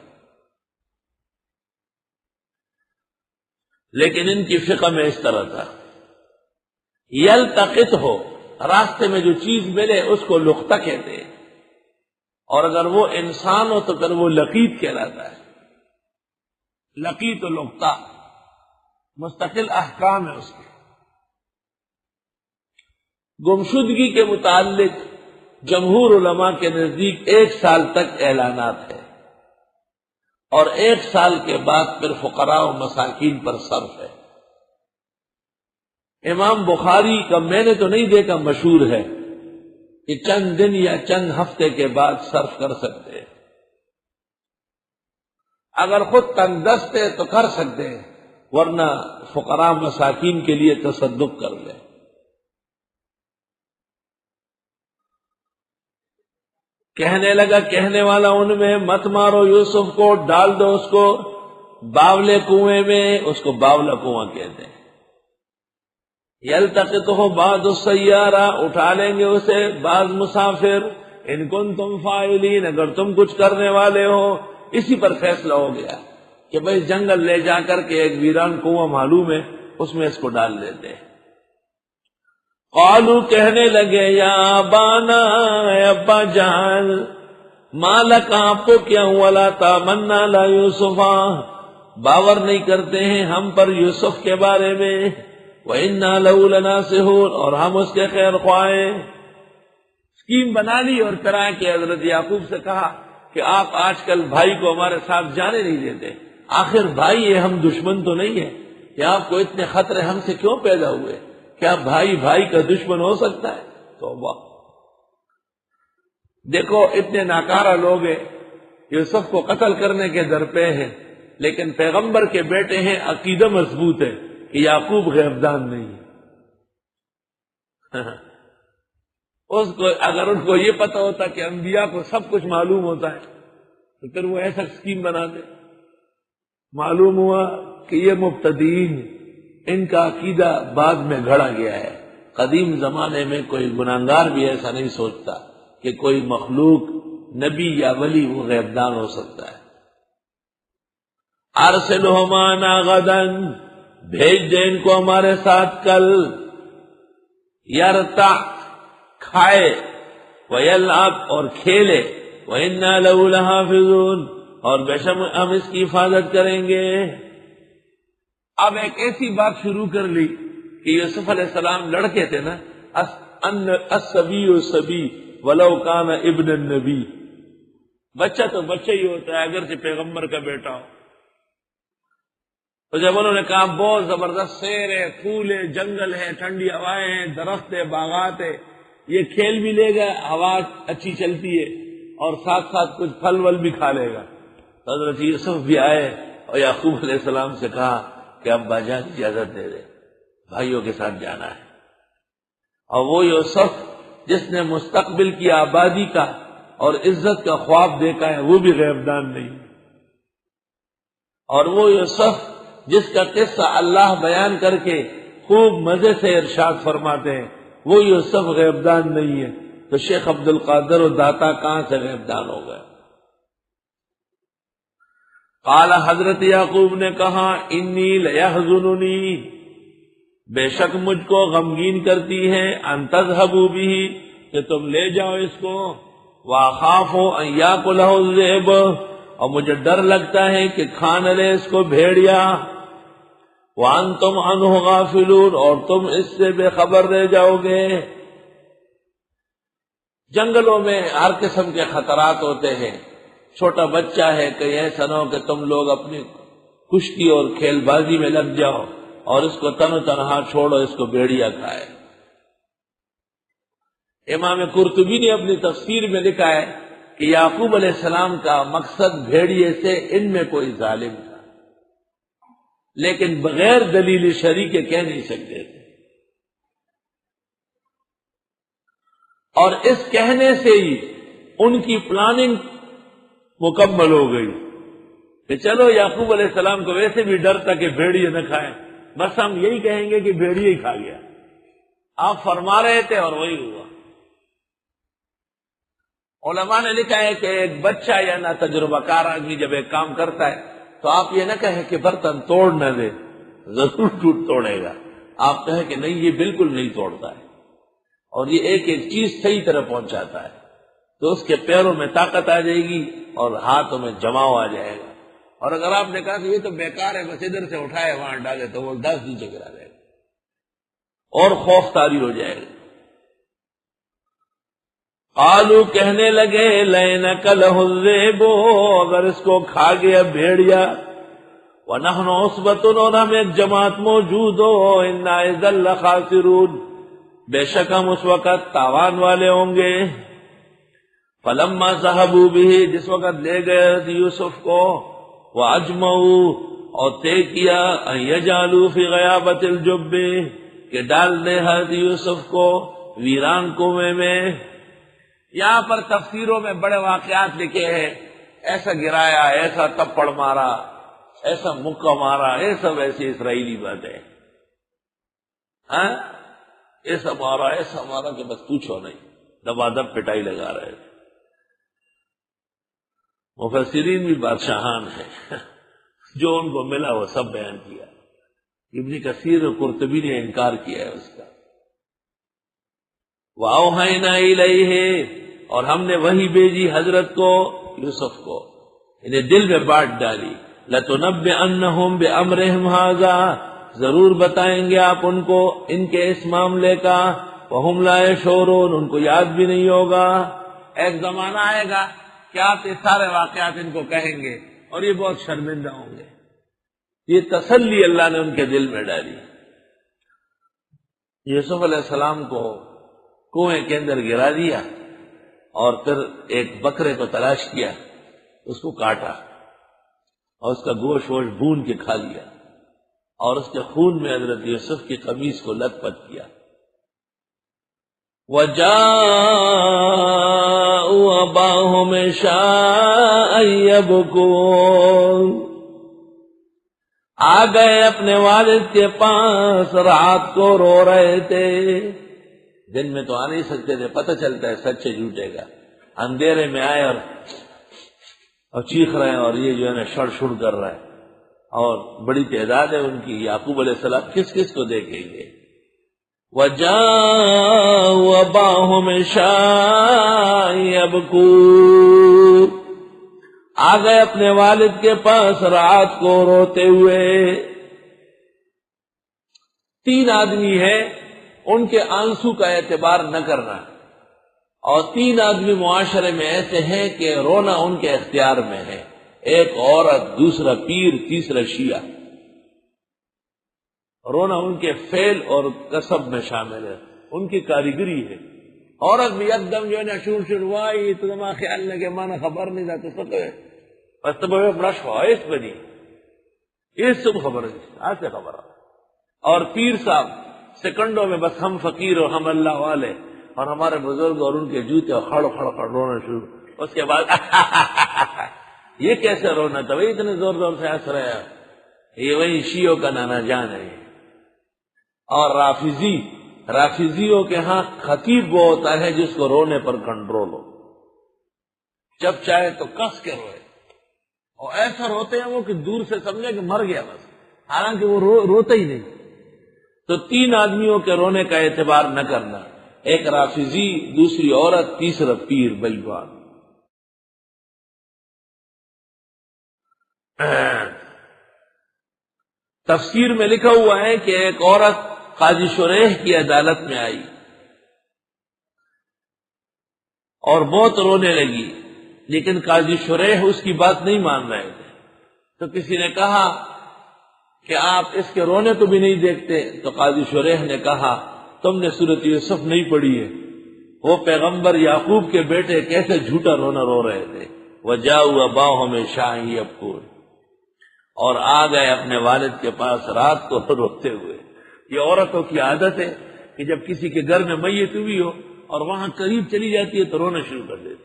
لیکن ان کی فقہ میں اس طرح تھا، یلتقط ہو، راستے میں جو چیز ملے اس کو لقطہ کہتے ہیں، اور اگر وہ انسان ہو تو پھر وہ لقیط کہلاتا ہے۔ لقیط و لقطہ مستقل احکام ہے اس کے۔ گمشدگی کے متعلق جمہور علماء کے نزدیک 1 سال تک اعلانات ہے، اور 1 سال کے بعد پھر فقراء و مساکین پر صرف ہے۔ امام بخاری کا میں نے تو نہیں دیکھا، مشہور ہے کہ چند دن یا چند ہفتے کے بعد صرف کر سکتے ہیں، اگر خود تنگ دست ہے تو کر سکتے ہیں، ورنہ فقراء مساکین کے لیے تصدق کر لیں۔ کہنے لگا کہنے والا ان میں، مت مارو یوسف کو، ڈال دو اس کو باولے کنویں میں، اس کو باولا کنواں کہتے ہیں۔ یلتقطہ بعض السیارہ، اٹھا لیں گے اسے بعض مسافر، ان کنتم فاعلین، اگر تم کچھ کرنے والے ہو۔ اسی پر فیصلہ ہو گیا کہ بھئی جنگل لے جا کر کے ایک ویران کنواں معلوم ہے، اس میں اس کو ڈال دیتے ہیں۔ قالوا، کہنے لگے، یا ابانا، اے ابا جان، ما لک، آپ کو کیا ہوا، لا تامنا لا یوسفا، باور نہیں کرتے ہیں ہم پر یوسف کے بارے میں، وَإِنَّا لَهُ لَنَاصِحُونَ، اور ہم اس کے خیر خواہ ہیں۔ اسکیم بنا لی اور پھر آ کے حضرت یعقوب سے کہا کہ آپ آج کل بھائی کو ہمارے ساتھ جانے نہیں دیتے، آخر بھائی ہے، ہم دشمن تو نہیں ہیں، کہ آپ کو اتنے خطرے ہم سے کیوں پیدا ہوئے؟ کیا بھائی بھائی کا دشمن ہو سکتا ہے؟ توبہ! دیکھو اتنے ناکارہ لوگ ہیں، یوسف کو قتل کرنے کے درپے ہیں، لیکن پیغمبر کے بیٹے ہیں، عقیدہ مضبوط ہے کہ یعقوب غیبدان نہیں ہے۔ اس کو اگر ان کو یہ پتہ ہوتا کہ انبیاء کو سب کچھ معلوم ہوتا ہے تو پھر وہ ایسا اسکیم بنا دے۔ معلوم ہوا کہ یہ مبتدئین، ان کا عقیدہ بعد میں گھڑا گیا ہے۔ قدیم زمانے میں کوئی گناہگار بھی ایسا نہیں سوچتا کہ کوئی مخلوق نبی یا ولی وہ غیبدان ہو سکتا ہے۔ ارسلہ معنا غدا، بھیج دے ان کو ہمارے ساتھ کل، یرتع، کھائے، ویلعب، اور کھیلے، وَإِنَّا لَهُ لَحَافِظُونَ، اور بے شک ہم اس کی حفاظت کریں گے۔ اب ایک ایسی بات شروع کر لی کہ یوسف علیہ السلام لڑکے تھے نا، الصبی صبی ولو کان ابن النبی، بچہ تو بچہ ہی ہوتا ہے اگرچہ پیغمبر کا بیٹا ہو۔ تو جب انہوں نے کہا بہت زبردست سیر ہے، پھول ہے، جنگل ہے، ٹھنڈی ہوائیں ہیں، درخت ہے، باغات ہے، یہ کھیل بھی لے گا، ہوا اچھی چلتی ہے، اور ساتھ ساتھ کچھ پھل ول بھی کھا لے گا۔ تو حضرت یوسف بھی آئے اور یعقوب علیہ السلام سے کہا کہ ابا جان اجازت دے دے، بھائیوں کے ساتھ جانا ہے۔ اور وہ یوسف جس نے مستقبل کی آبادی کا اور عزت کا خواب دیکھا ہے، وہ بھی غیبدان نہیں، اور وہ یوسف جس کا قصہ اللہ بیان کر کے خوب مزے سے ارشاد فرماتے ہیں، وہ یوسف غیبدان نہیں ہے، تو شیخ عبد القادر و داتا کہاں سے غیبدان ہو گئے؟ قال، حضرت یعقوب نے کہا، انی لیحزننی، بے شک مجھ کو غمگین کرتی ہے، ان تذهبوا به، کہ تم لے جاؤ اس کو، واخاف ان یاکلہ الذئب، اور مجھے ڈر لگتا ہے کہ کھان لے اس کو بھیڑیا، وانتم عنہ غافلون، اور تم اس سے بے خبر رہ جاؤ گے۔ جنگلوں میں ہر قسم کے خطرات ہوتے ہیں، چھوٹا بچہ ہے، کہیں ایسا نہ ہو کہ تم لوگ اپنی کشتی اور کھیل بازی میں لگ جاؤ اور اس کو تن و تنہا چھوڑو، اس کو بھیڑیا کھائے۔ امام قرطبی نے اپنی تفسیر میں لکھا ہے کہ یعقوب علیہ السلام کا مقصد بھیڑیے سے ان میں کوئی ظالم تھا، لیکن بغیر دلیل شرعی کے کہہ نہیں سکتے تھے، اور اس کہنے سے ہی ان کی پلاننگ مکمل ہو گئی کہ چلو یعقوب علیہ السلام کو ویسے بھی ڈر تھا کہ بھیڑیے نہ کھائیں، بس ہم یہی کہیں گے کہ بھیڑیے ہی کھا گیا، آپ فرما رہے تھے اور وہی ہوا۔ علماء نے لکھا ہے کہ ایک بچہ یا نہ تجربہ کار آدمی جب ایک کام کرتا ہے تو آپ یہ نہ کہیں کہ برتن توڑ نہ دے، ضرور ٹوٹ توڑے گا، آپ کہیں کہ نہیں یہ بالکل نہیں توڑتا ہے، اور یہ ایک ایک چیز صحیح طرح پہنچاتا ہے، تو اس کے پیروں میں طاقت آ جائے گی اور ہاتھوں میں جماؤ آ جائے گا۔ اور اگر آپ نے کہا کہ یہ تو بیکار ہے، بس ادھر سے اٹھائے وہاں ڈالے، تو وہ 10 نیچے گرا جائے گا اور خوف طاری ہو جائے گا۔ قالو کہنے لگے لئنک لہ الذئب، اگر اس کو کھا گیا بھیڑیا، ونحن عصبۃ، اور ہم ایک جماعت موجود ہو، انا اذا لخاسرون، بے شک ہم اس وقت تاوان والے ہوں گے۔ فلما ذهبوا به، جس وقت لے گئے یوسف کو، واجمعوا، اور طے کیا، ان یجعلوا فی غیابۃ الجب، کہ ڈال دے حضرت یوسف کو ویران کنویں میں۔ یہاں پر تفسیروں میں بڑے واقعات لکھے ہیں، ایسا گرایا، ایسا تپڑ مارا، ایسا مکہ مارا، یہ سب ایسی اسرائیلی باتیں، ایسا مارا کہ بس پوچھو نہیں، دبا دب پٹائی لگا رہے تھے۔ مفسرین بھی بادشاہان ہیں، جو ان کو ملا وہ سب بیان کیا۔ ابن کثیر اور قرطبی نے انکار کیا ہے اس کا۔ وَأَوْحَيْنَا إِلَيْهِ، اور ہم نے وحی بھیجی حضرت کو، یوسف کو، انہیں دل میں بانٹ ڈالی، لَتُنَبِّئَنَّهُمْ بِأَمْرِهِمْ هَذَا، ضرور بتائیں گے آپ ان کو ان کے اس معاملے کا، وَهُمْ لَا يَشْعُرُونَ، ان کو یاد بھی نہیں ہوگا۔ ایک زمانہ آئے گا کہ آپ یہ سارے واقعات ان کو کہیں گے اور یہ بہت شرمندہ ہوں گے۔ یہ تسلی اللہ نے ان کے دل میں ڈالی۔ یوسف علیہ السلام کو کنویں کے اندر گرا دیا اور پھر ایک بکرے کو تلاش کیا، اس کو کاٹا اور اس کا گوشت ووشت بھون کے کھا لیا، اور اس کے خون میں حضرت یوسف کی قمیص کو لت پت کیا۔ وَجَاءُوا أَبَاهُمْ عِشَاءً يَبْكُونَ، آ گئے اپنے والد کے پاس، رات کو رو رہے تھے۔ دن میں تو آ نہیں سکتے تھے، پتہ چلتا ہے سچے جھوٹے کا، اندھیرے میں آئے اور چیخ رہے ہیں، اور یہ جو ہے نا شڑ شڑ کر رہا ہے، اور بڑی تعداد ہے ان کی۔ یعقوب علیہ السلام کس کس کو دیکھیں گے؟ وَجَاءُوا أَبَاهُمْ عِشَاءً يَبْكُونَ، آ گئے اپنے والد کے پاس رات کو روتے ہوئے۔ 3 آدمی ہیں، ان کے آنسو کا اعتبار نہ کرنا، اور 3 آدمی معاشرے میں ایسے ہیں کہ رونا ان کے اختیار میں ہے، ایک عورت، دوسرا پیر، تیسرا شیعہ۔ رونا ان کے فعل اور کسب میں شامل ہے، ان کی کاریگری ہے۔ عورت بھی ایک دم جو ہے نا شور شور وائی تو دماغ خیال نہ کہ مانا خبر نہیں تھا تو سکے بس تو بڑا خواہش بنی، یہ سب خبر ہے، آج سے خبر ہے۔ اور پیر صاحب سیکنڈوں میں بس ہم فقیر اور ہم اللہ والے اور ہمارے بزرگ اور ان کے جوتے اور خڑ خڑ خڑ رونا شروع، اس کے بعد یہ کیسے رونا تھا بھائی، اتنے زور زور سے ہنس رہے ہیں، یہ وہی شیعوں کا نانا جان ہے۔ اور رافضیوں کے ہاں خطیب وہ ہوتا ہے جس کو رونے پر کنٹرول ہو، جب چاہے تو کس کے روئے، اور ایسا روتے ہیں وہ کہ دور سے سمجھے کہ مر گیا بس، حالانکہ وہ روتے ہی نہیں۔ تو 3 آدمیوں کے رونے کا اعتبار نہ کرنا، ایک رافضی، دوسری عورت، تیسرا پیر بلوان۔ تفسیر میں لکھا ہوا ہے کہ ایک عورت قاضی شریح کی عدالت میں آئی اور بہت رونے لگی، لیکن قاضی شریح اس کی بات نہیں مان رہے تھے۔ تو کسی نے کہا کہ آپ اس کے رونے کو بھی نہیں دیکھتے، تو قاضی شریح نے کہا تم نے سورۃ یوسف نہیں پڑھی ہے، وہ پیغمبر یعقوب کے بیٹے کیسے جھوٹا رونا رو رہے تھے۔ وَجَاءُوا أَبَاهُمْ عِشَاءً يَبْكُونَ، اور آ گئے اپنے والد کے پاس رات کو روتے ہوئے۔ یہ عورتوں کی عادت ہے کہ جب کسی کے گھر میں میت ہوئی ہو اور وہاں قریب چلی جاتی ہے تو رونا شروع کر دیتی،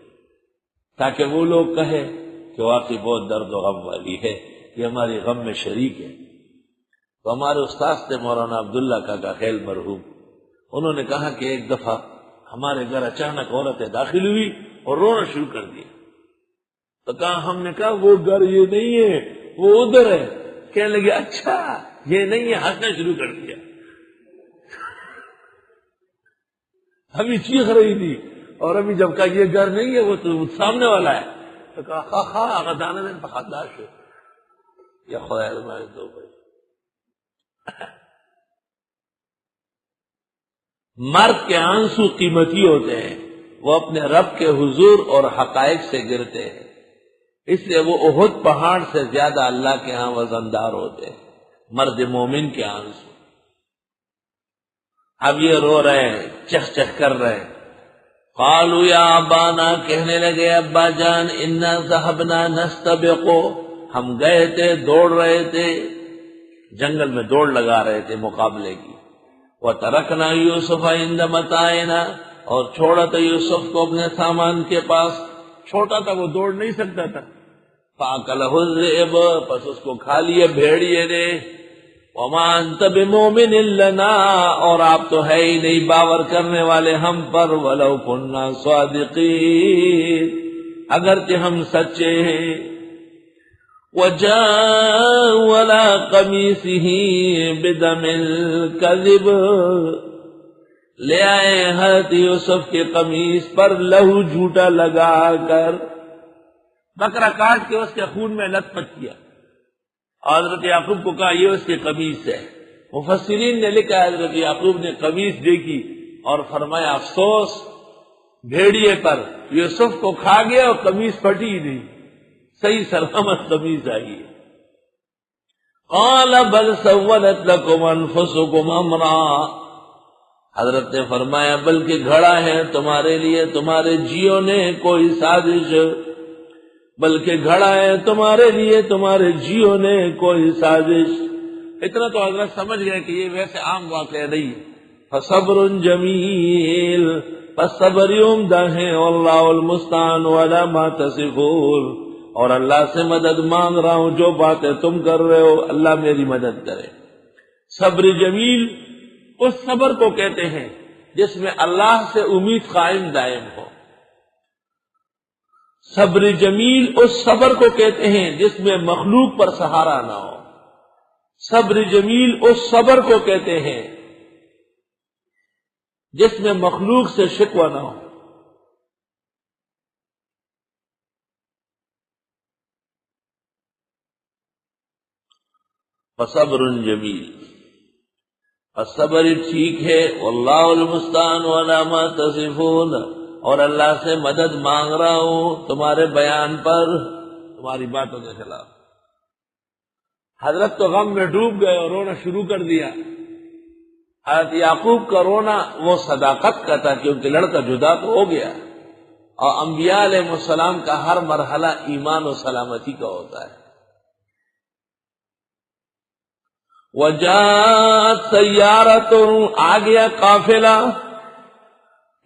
تاکہ وہ لوگ کہے کہ واقعی بہت درد و غم والی ہے، یہ ہماری غم میں شریک ہے۔ تو ہمارے استاد تھے مولانا عبداللہ کا خیل مرحوم، انہوں نے کہا کہ ایک دفعہ ہمارے گھر اچانک عورتیں داخل ہوئی اور رونا شروع کر دیا۔ تو ہم نے کہا وہ گھر یہ نہیں ہے، وہ ادھر ہے۔ کہنے لگے اچھا یہ نہیں ہے، ہنسنا شروع کر دیا۔ ابھی چیخ رہی تھی، اور ابھی جب کہا یہ گھر نہیں ہے، وہ تو سامنے والا ہے، تو کہا خواہ دانا دن فخداش ہے یا خدا ہمارے دو بھائی۔ مرد کے آنسو قیمتی ہوتے ہیں، وہ اپنے رب کے حضور اور حقائق سے گرتے ہیں، اس لیے وہ احد پہاڑ سے زیادہ اللہ کے ہاں وزندار ہوتے ہیں، مرد مومن کے آنسو۔ اب یہ رو رہے ہیں، چخ چخ کر رہے ہیں۔ قالوا یا ابانا، کہنے لگے ابا جان، انا ذهبنا نستبق، ہم گئے تھے، دوڑ رہے تھے، جنگل میں دوڑ لگا رہے تھے مقابلے کی۔ وترکنا یوسف عند متاعنا، اور چھوڑا تھا یوسف کو اپنے سامان کے پاس، چھوٹا تھا وہ دوڑ نہیں سکتا تھا۔ فاکلہ الذئب، پس اس کو کھا لیے بھیڑیے نے۔ وما انت بمؤمن لنا، اور آپ تو ہے ہی نہیں باور کرنے والے ہم پر، ولو كنا صادقین، اگرچہ ہم سچے ہیں۔ وجاء ولا قمیصه بدم الكذب، لے آئے حضرت یوسف کے قمیص پر لہو جھوٹا لگا کر، بکرا کاٹ کے اس کے خون میں لت پت کیا۔ حضرت یعقوب کو کہا یہ اس کی قمیص ہے۔ مفسرین نے لکھا حضرت یعقوب نے قمیص دیکھی اور فرمایا افسوس بھیڑیے پر، یوسف کو کھا گیا اور قمیص پھٹی ہی نہیں، صحیح سلامت قمیص آئی ہے۔ قال بل سولت لكم انفسكم امرا، حضرت نے فرمایا بلکہ گھڑا ہے تمہارے لیے تمہارے جیوں نے کوئی سازش، بلکہ گھڑا ہے تمہارے لیے تمہارے جیوں نے کوئی سازش۔ اتنا تو حضرت سمجھ گئے کہ یہ ویسے عام واقعہ نہیں ہے۔ فصبر جمیل، پس صبر عمدہ ہے، واللہ المستعان علی ما تصفون، اور اللہ سے مدد مانگ رہا ہوں جو باتیں تم کر رہے ہو، اللہ میری مدد کرے۔ صبر جمیل اس صبر کو کہتے ہیں جس میں اللہ سے امید قائم دائم ہو۔ صبر جمیل اس صبر کو کہتے ہیں جس میں مخلوق پر سہارا نہ ہو۔ صبر جمیل اس صبر کو کہتے ہیں جس میں مخلوق سے شکوہ نہ ہو۔ فصبر جمیل، صبر ٹھیک ہے، واللہ المستعان علی ما تصفون، اور اللہ سے مدد مانگ رہا ہوں تمہارے بیان پر، تمہاری باتوں کے خلاف۔ حضرت تو غم میں ڈوب گئے اور رونا شروع کر دیا۔ حضرت یعقوب کا رونا وہ صداقت کا تھا کیونکہ لڑکا جدا تو ہو گیا، اور انبیاء علیہ السلام کا ہر مرحلہ ایمان و سلامتی کا ہوتا ہے۔ وجاءت سیارۃ، آ گیا قافلہ،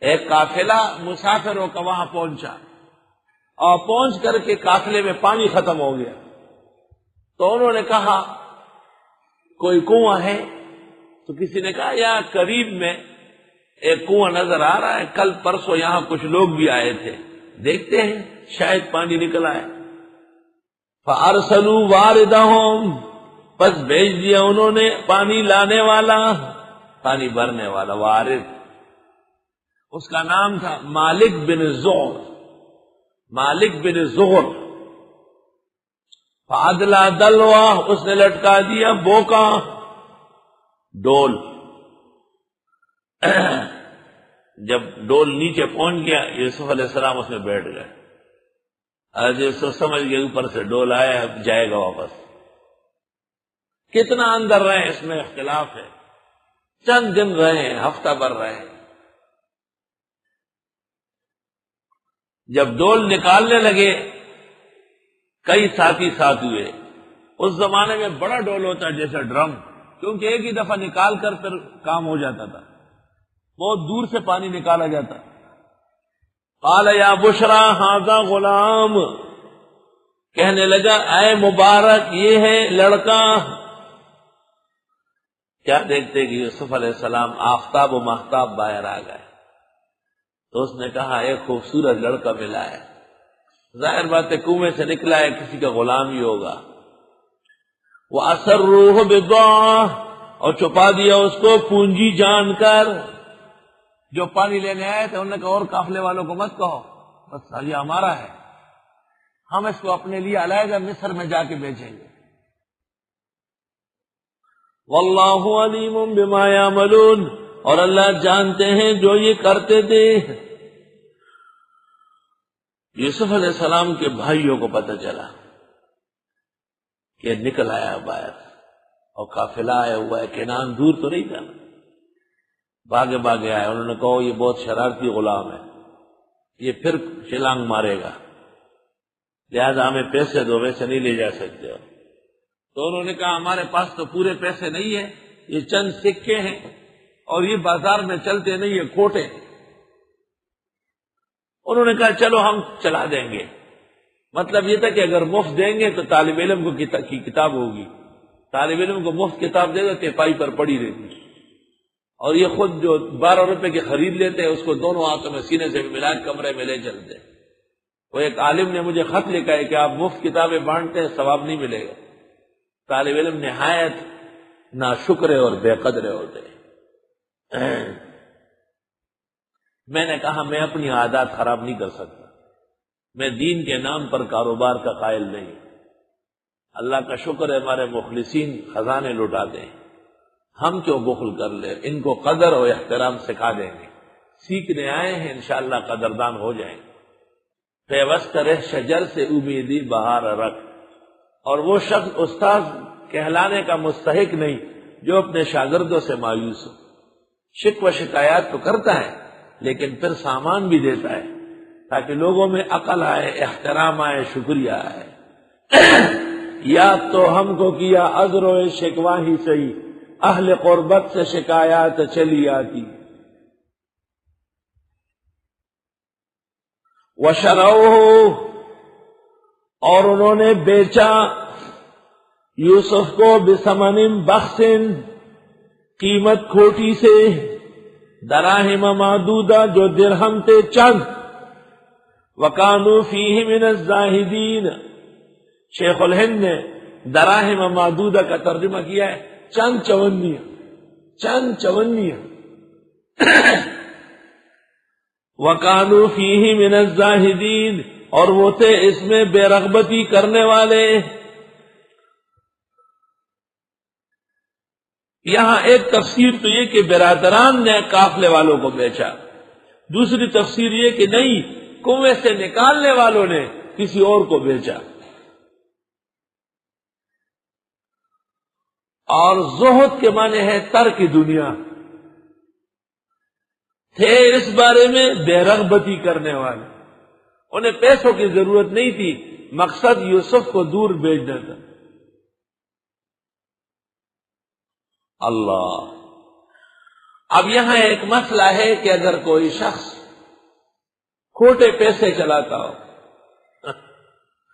ایک قافلہ مسافروں کا وہاں پہنچا، اور پہنچ کر کے قافلے میں پانی ختم ہو گیا۔ تو انہوں نے کہا کوئی کنواں ہے؟ تو کسی نے کہا یہاں قریب میں ایک کنواں نظر آ رہا ہے، کل پرسوں یہاں کچھ لوگ بھی آئے تھے، دیکھتے ہیں شاید پانی نکل آئے۔ فارسلوا واردہم، پس بھیج دیا انہوں نے پانی لانے والا، پانی بھرنے والا وارد، اس کا نام تھا مالک بن زغر، مالک بن زغر۔ فادلا دلوا، اس نے لٹکا دیا بوکا، ڈول۔ جب ڈول نیچے پہنچ گیا یوسف علیہ السلام اس میں بیٹھ گئے۔ آج یوسف سمجھ گئے اوپر سے ڈول آیا، اب جائے گا واپس۔ کتنا اندر رہے اس میں اختلاف ہے، چند دن رہے، ہفتہ بھر رہے۔ جب ڈول نکالنے لگے کئی ساتھی ساتھ ہوئے۔ اس زمانے میں بڑا ڈول ہوتا ہے جیسے ڈرم، کیونکہ ایک ہی دفعہ نکال کر پھر کام ہو جاتا تھا، بہت دور سے پانی نکالا جاتا۔ قال یا بشرا ھذا غلام، کہنے لگا اے مبارک یہ ہے لڑکا. کیا دیکھتے کہ یوسف علیہ السلام آفتاب و ماہتاب باہر آ گئے. تو اس نے کہا ایک خوبصورت لڑکا ملا ہے. ظاہر بات ہے کنویں سے نکلا ہے، کسی کا غلام ہی ہوگا. وَأَسَرُّوهُ بِضَاعَةٍ، اور چھپا دیا اس کو پونجی جان کر. جو پانی لینے آئے تھے انہوں نے کہا اور قافلے والوں کو مت کہو، بس یہ ہمارا ہے، ہم اس کو اپنے لیے علیحدہ مصر میں جا کے بیچیں گے. واللہ علیم بما یعملون، اور اللہ جانتے ہیں جو یہ کرتے تھے. یوسف علیہ السلام کے بھائیوں کو پتہ چلا کہ نکل آیا باہر اور قافلہ آیا ہوا ہے. کنعان دور تو نہیں تھا، بھاگے بھاگے آئے. انہوں نے کہا یہ بہت شرارتی غلام ہے، یہ پھر چھلانگ مارے گا، لہذا ہمیں پیسے دو، ویسے نہیں لے جا سکتے. تو انہوں نے کہا ہمارے پاس تو پورے پیسے نہیں ہیں، یہ چند سکے ہیں اور یہ بازار میں چلتے نہیں ہیں، کھوٹے. انہوں نے کہا چلو ہم چلا دیں گے. مطلب یہ تھا کہ اگر مفت دیں گے تو طالب علم کو کی کتاب ہوگی، طالب علم کو مفت کتاب دے گا تیپائی پر پڑی رہتی، اور یہ خود جو 12 روپے کی خرید لیتے ہیں اس کو دونوں ہاتھوں میں سینے سے ملا کے کمرے میں لے چلتے. وہ ایک عالم نے مجھے خط لکھا ہے کہ آپ مفت کتابیں بانٹتے ہیں ثواب نہیں ملے گا. طالب علم نہایت ناشکرے اور بے قدرے ہوتے ہیں. میں نے کہا میں اپنی عادات خراب نہیں کر سکتا، میں دین کے نام پر کاروبار کا قائل نہیں. اللہ کا شکر ہے ہمارے مخلصین خزانے لٹاتے ہیں، ہم کیوں بخل کر لیں. ان کو قدر اور احترام سکھا دیں گے، سیکھنے آئے ہیں انشاءاللہ قدردان ہو جائیں. پیوست رہ شجر سے امیدی بہار رکھ. اور وہ شخص استاد کہلانے کا مستحق نہیں جو اپنے شاگردوں سے مایوس ہو. شکوہ شکایات تو کرتا ہے لیکن پھر سامان بھی دیتا ہے تاکہ لوگوں میں عقل آئے، احترام آئے، شکریہ آئے. یاد تو ہم کو کیا عذر و شکوہ ہی صحیح، اہل قربت سے شکایات چلی آتی. وَشَرَوْهُ، اور انہوں نے بیچا یوسف کو بثمن بخس، قیمت کھوٹی سے، دراہم معدودہ جو درہم تھے چند. وَكَانُوا فِيهِ مِنَ الزَّاهِدِينَ، شیخ الہند نے دراہم معدودہ کا ترجمہ کیا ہے چند چونیاں، چند چونیاں. وَكَانُوا فِيهِ مِنَ الزَّاهِدِينَ، اور وہ تھے اس میں بے رغبتی کرنے والے. یہاں ایک تفسیر تو یہ کہ برادران نے قافلے والوں کو بیچا، دوسری تفسیر یہ کہ نہیں، کنویں سے نکالنے والوں نے کسی اور کو بیچا. اور زہد کے معنی ہے ترک دنیا، تھے اس بارے میں بے رغبتی کرنے والے. انہیں پیسوں کی ضرورت نہیں تھی، مقصد یوسف کو دور بھیجنا تھا. اللہ. اب یہاں ایک مسئلہ ہے کہ اگر کوئی شخص کھوٹے پیسے چلاتا ہو،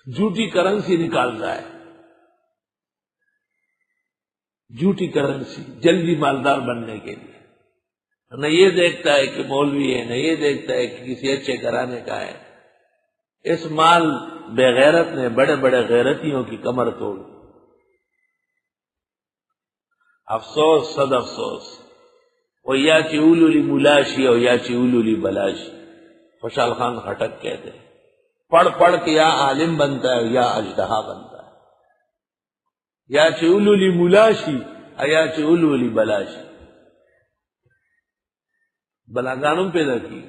جھوٹی کرنسی نکالتا ہے، جھوٹی کرنسی جلدی مالدار بننے کے لیے، نہ یہ دیکھتا ہے کہ مولوی ہے، نہ یہ دیکھتا ہے کہ کسی اچھے گھرانے کا ہے. اس مال بے غیرت نے بڑے بڑے غیرتیوں کی کمر توڑ. افسوس صد افسوس. وہ یا چولو لی ملاشی اور یا چولو لی بلاشی. خوشحال خان خٹک کہتے ہیں پڑھ پڑھ کے یا عالم بنتا ہے یا اژدہا بنتا ہے. یا چولو لی ملاشی یا چولو لی بلاشی. بلاگانوں پیدا کی.